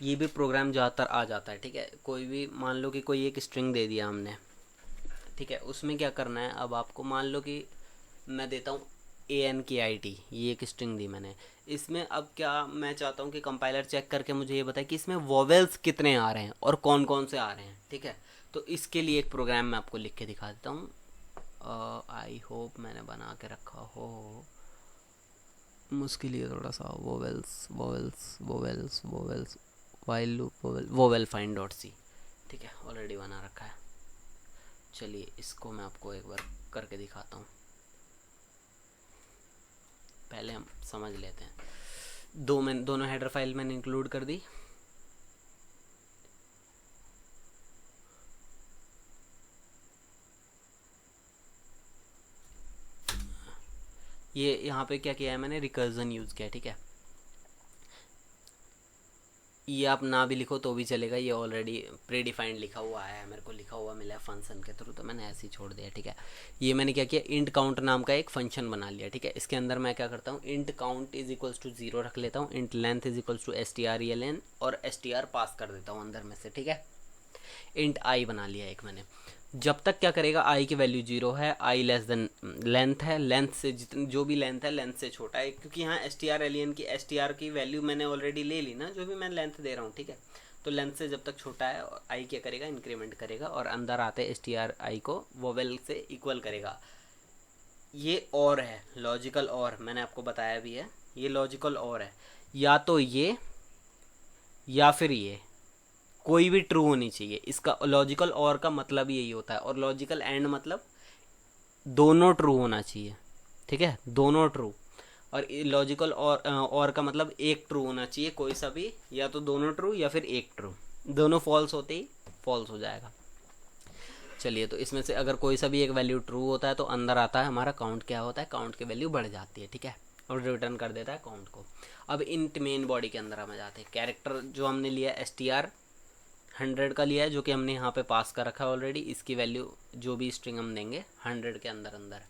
ये भी प्रोग्राम ज़्यादातर आ जाता है, ठीक है। कोई भी मान लो कि कोई एक स्ट्रिंग दे दिया हमने, ठीक है। उसमें क्या करना है, अब आपको मान लो कि मैं देता हूँ ANKIT, ये एक स्ट्रिंग दी मैंने। इसमें अब क्या मैं चाहता हूँ कि कंपाइलर चेक करके मुझे ये बताए कि इसमें वोवेल्स कितने आ रहे हैं और कौन कौन से आ रहे हैं, ठीक है। तो इसके लिए एक प्रोग्राम मैं आपको लिख के दिखा देता हूँ। आई होप मैंने बना के रखा हो, मुश्किल ही है थोड़ा सा। Vowels vowels vowels vowels while loop vowel find dot सी, ठीक है, ऑलरेडी बना रखा है। चलिए इसको मैं आपको एक बार करके दिखाता हूँ। पहले हम समझ लेते हैं। दोनों हेडर फाइल मैंने इंक्लूड कर दी। ये यहाँ पे क्या किया है मैंने, रिकर्जन यूज़ किया, ठीक है। ये आप ना भी लिखो तो भी चलेगा, ये ऑलरेडी प्री डिफाइंड लिखा हुआ है, मेरे को लिखा हुआ मिला है फंक्शन के थ्रू, तो मैंने ऐसे ही छोड़ दिया, ठीक है। ये मैंने क्या किया, इंट काउंट नाम का एक फंक्शन बना लिया, ठीक है। इसके अंदर मैं क्या करता हूँ, int count is equals to 0 रख लेता हूँ, int length is equals to strlen और str पास कर देता हूँ अंदर में से, ठीक है। इंट आई बना लिया एक मैंने। जब तक क्या करेगा, आई की वैल्यू 0 है, आई लेस देन लेंथ है, लेंथ से जितनी जो भी लेंथ है लेंथ से छोटा है, क्योंकि यहाँ strlen की str की वैल्यू मैंने ऑलरेडी ले ली ना, जो भी मैं लेंथ दे रहा हूँ, ठीक है। तो लेंथ से जब तक छोटा है आई क्या करेगा, इंक्रीमेंट करेगा, और अंदर आते एस टी आर आई को वोवेल से इक्वल करेगा। ये और है लॉजिकल, और मैंने आपको बताया भी है ये लॉजिकल और है, या तो ये या फिर ये, कोई भी ट्रू होनी चाहिए। इसका लॉजिकल और का मतलब यही होता है, और लॉजिकल एंड मतलब दोनों ट्रू होना चाहिए, ठीक है, दोनों ट्रू। और लॉजिकल और का मतलब एक ट्रू होना चाहिए कोई सा भी, या तो दोनों ट्रू या फिर एक ट्रू, दोनों फॉल्स होते ही फॉल्स हो जाएगा। चलिए, तो इसमें से अगर कोई सा भी एक वैल्यू ट्रू होता है तो अंदर आता है हमारा काउंट, क्या होता है, काउंट की वैल्यू बढ़ जाती है, ठीक है, और रिटर्न कर देता है काउंट को। अब इंट मेन बॉडी के अंदर हम आ जाते हैं। कैरेक्टर जो हमने लिया एस टी आर 100 का लिया है, जो कि हमने यहाँ पे पास कर रखा है ऑलरेडी। इसकी वैल्यू जो भी स्ट्रिंग हम देंगे 100 के अंदर अंदर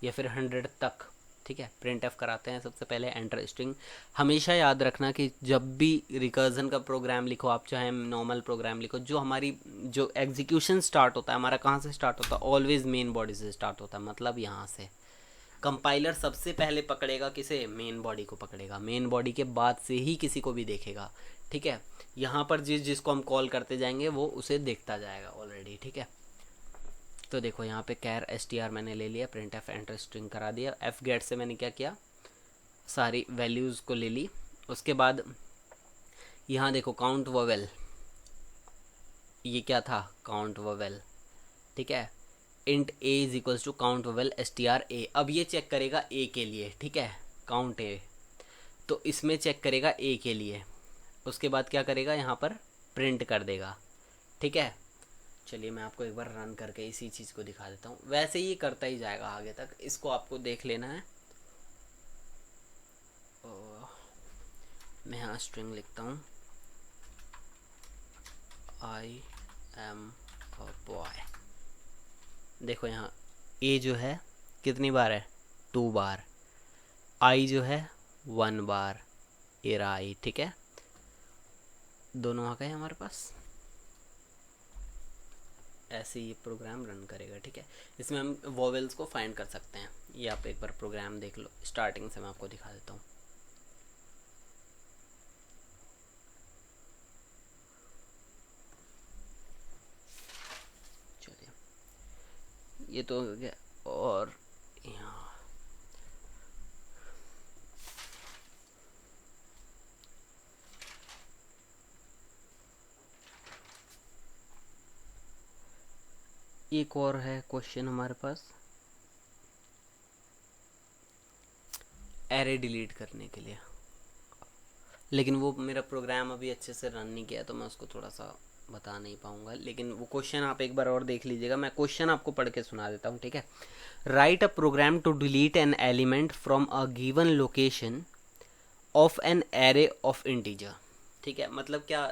या फिर 100 तक, ठीक है। प्रिंट एफ कराते हैं सबसे पहले एंटर स्ट्रिंग। हमेशा याद रखना कि जब भी रिकर्जन का प्रोग्राम लिखो आप, चाहे नॉर्मल प्रोग्राम लिखो, जो हमारी जो एग्जीक्यूशन स्टार्ट होता है हमारा कहाँ से स्टार्ट होता है, ऑलवेज मेन बॉडी से स्टार्ट होता है, मतलब यहाँ से। कंपाइलर सबसे पहले पकड़ेगा किसे, मेन बॉडी को पकड़ेगा, मेन बॉडी के बाद से ही किसी को भी देखेगा, ठीक है। यहाँ पर जिसको हम कॉल करते जाएंगे वो उसे देखता जाएगा ऑलरेडी, ठीक है। तो देखो यहाँ पे कैर एस टी आर मैंने ले लिया, प्रिंट एफ एंटर स्ट्रिंग करा दिया। एफ गेट से मैंने क्या किया, सारी वैल्यूज़ को ले ली। उसके बाद यहाँ देखो काउंट वोवेल, ये क्या था, काउंट वोवेल, ठीक है। Int a is equals to count vowel s t r a. अब ये चेक करेगा ए के लिए, ठीक है, काउंट ए, तो इसमें चेक करेगा ए के लिए। उसके बाद क्या करेगा, यहाँ पर प्रिंट कर देगा, ठीक है। चलिए मैं आपको एक बार रन करके इसी चीज़ को दिखा देता हूँ। वैसे ही करता ही जाएगा आगे तक, इसको आपको देख लेना है। मैं यहाँ स्ट्रिंग लिखता हूँ, आई एम अ बॉय। देखो यहाँ ए जो है कितनी बार है, 2 बार, आई जो है 1 बार, एरा आई, ठीक है, दोनों आ गए हमारे पास। ऐसे ये प्रोग्राम रन करेगा, ठीक है। इसमें हम वोवेल्स को फाइंड कर सकते हैं। ये आप एक बार प्रोग्राम देख लो, स्टार्टिंग से मैं आपको दिखा देता हूँ। चलिए ये तो हो गया, और यहाँ एक और है क्वेश्चन हमारे पास, एरे डिलीट करने के लिए, लेकिन वो मेरा प्रोग्राम अभी अच्छे से रन नहीं किया तो मैं उसको थोड़ा सा बता नहीं पाऊंगा। लेकिन वो क्वेश्चन आप एक बार और देख लीजिएगा, मैं क्वेश्चन आपको पढ़ के सुना देता हूँ, ठीक है। Write a program to delete an element from a given location of an array of integer, ठीक है। मतलब क्या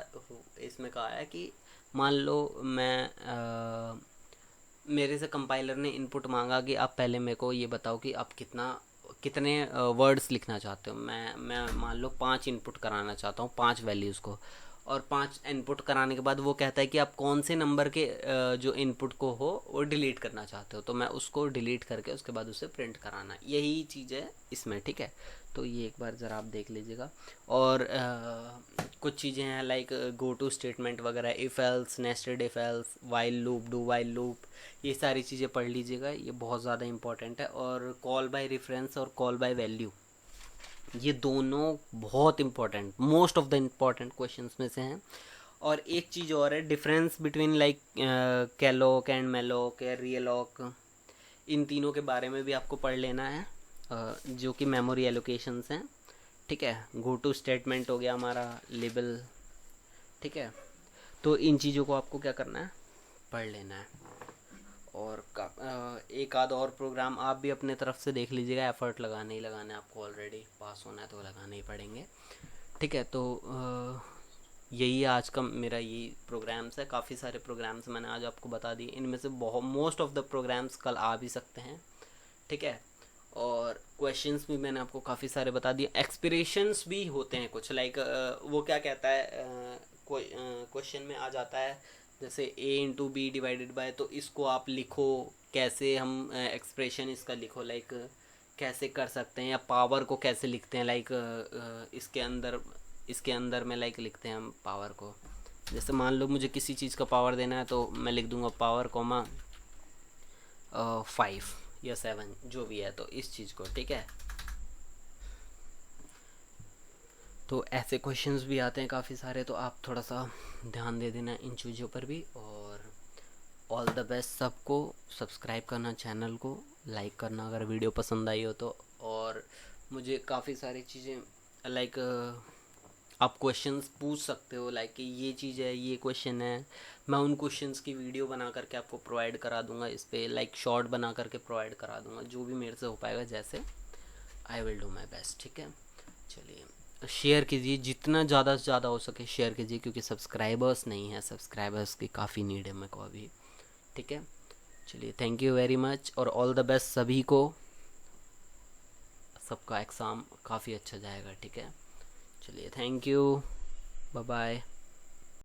इसमें कहा है कि मान लो मैं मेरे से कंपाइलर ने इनपुट मांगा कि आप पहले मेरे को ये बताओ कि आप कितने वर्ड्स लिखना चाहते हो। मैं मान लो 5 इनपुट कराना चाहता हूँ, 5 वैल्यूज़ को, और 5 इनपुट कराने के बाद वो कहता है कि आप कौन से नंबर के जो इनपुट को हो वो डिलीट करना चाहते हो, तो मैं उसको डिलीट करके उसके बाद उसे प्रिंट कराना, यही चीज़ है इसमें, ठीक है। तो ये एक बार ज़रा आप देख लीजिएगा। और कुछ चीज़ें हैं लाइक गो टू स्टेटमेंट वगैरह, if else, nested if else, while loop, do while loop, ये सारी चीज़ें पढ़ लीजिएगा, ये बहुत ज़्यादा इंपॉर्टेंट है। और कॉल बाय रेफरेंस और कॉल बाय वैल्यू, ये दोनों बहुत important, most of the important questions में से हैं। और एक चीज़ और है, difference between like calloc and malloc या रियलॉक, इन तीनों के बारे में भी आपको पढ़ लेना है, जो कि मेमोरी एलोकेशंस हैं, ठीक है। गो टू स्टेटमेंट हो गया हमारा, लेबल, ठीक है। तो इन चीज़ों को आपको क्या करना है, पढ़ लेना है। और एक आध और प्रोग्राम आप भी अपने तरफ से देख लीजिएगा, एफर्ट लगाने ही लगाने, आपको ऑलरेडी पास होना है तो लगाने ही पड़ेंगे, ठीक है। तो यही आज का मेरा यही प्रोग्राम्स है। काफ़ी सारे प्रोग्राम्स मैंने आज आपको बता दिए, इनमें से बहुत मोस्ट ऑफ द प्रोग्राम्स कल आ भी सकते हैं, ठीक है। और क्वेश्चंस भी मैंने आपको काफ़ी सारे बता दिए। एक्सप्रेशंस भी होते हैं कुछ, लाइक वो क्या कहता है, क्वेश्चन में आ जाता है जैसे a into B divided by, तो इसको आप लिखो कैसे, हम एक्सप्रेशन इसका लिखो, लाइक कैसे कर सकते हैं, या पावर को कैसे लिखते हैं, लाइक इसके अंदर में लाइक लिखते हैं हम पावर को, जैसे मान लो मुझे किसी चीज़ का पावर देना है तो मैं लिख दूंगा पावर कॉमा 5 या 7 जो भी है, तो इस चीज़ को, ठीक है। तो ऐसे क्वेश्चंस भी आते हैं काफ़ी सारे, तो आप थोड़ा सा ध्यान दे देना इन चीज़ों पर भी। और ऑल द बेस्ट सबको। सब्सक्राइब करना चैनल को, लाइक करना अगर वीडियो पसंद आई हो तो। और मुझे काफ़ी सारी चीज़ें लाइक आप क्वेश्चंस पूछ सकते हो, लाइक कि ये चीज़ है, ये क्वेश्चन है, मैं उन क्वेश्चंस की वीडियो बना करके आपको प्रोवाइड करा दूंगा इस पर, लाइक शॉर्ट बना करके प्रोवाइड करा दूंगा, जो भी मेरे से हो पाएगा, जैसे I will do my best, ठीक है। चलिए शेयर कीजिए, जितना ज़्यादा से ज़्यादा हो सके शेयर कीजिए, क्योंकि सब्सक्राइबर्स नहीं है, सब्सक्राइबर्स की काफ़ी नीड है मेरे को अभी, ठीक है। चलिए थैंक यू वेरी मच और ऑल द बेस्ट सभी को। सबका एग्ज़ाम काफ़ी अच्छा जाएगा, ठीक है। चलिए थैंक यू, बाय बाय।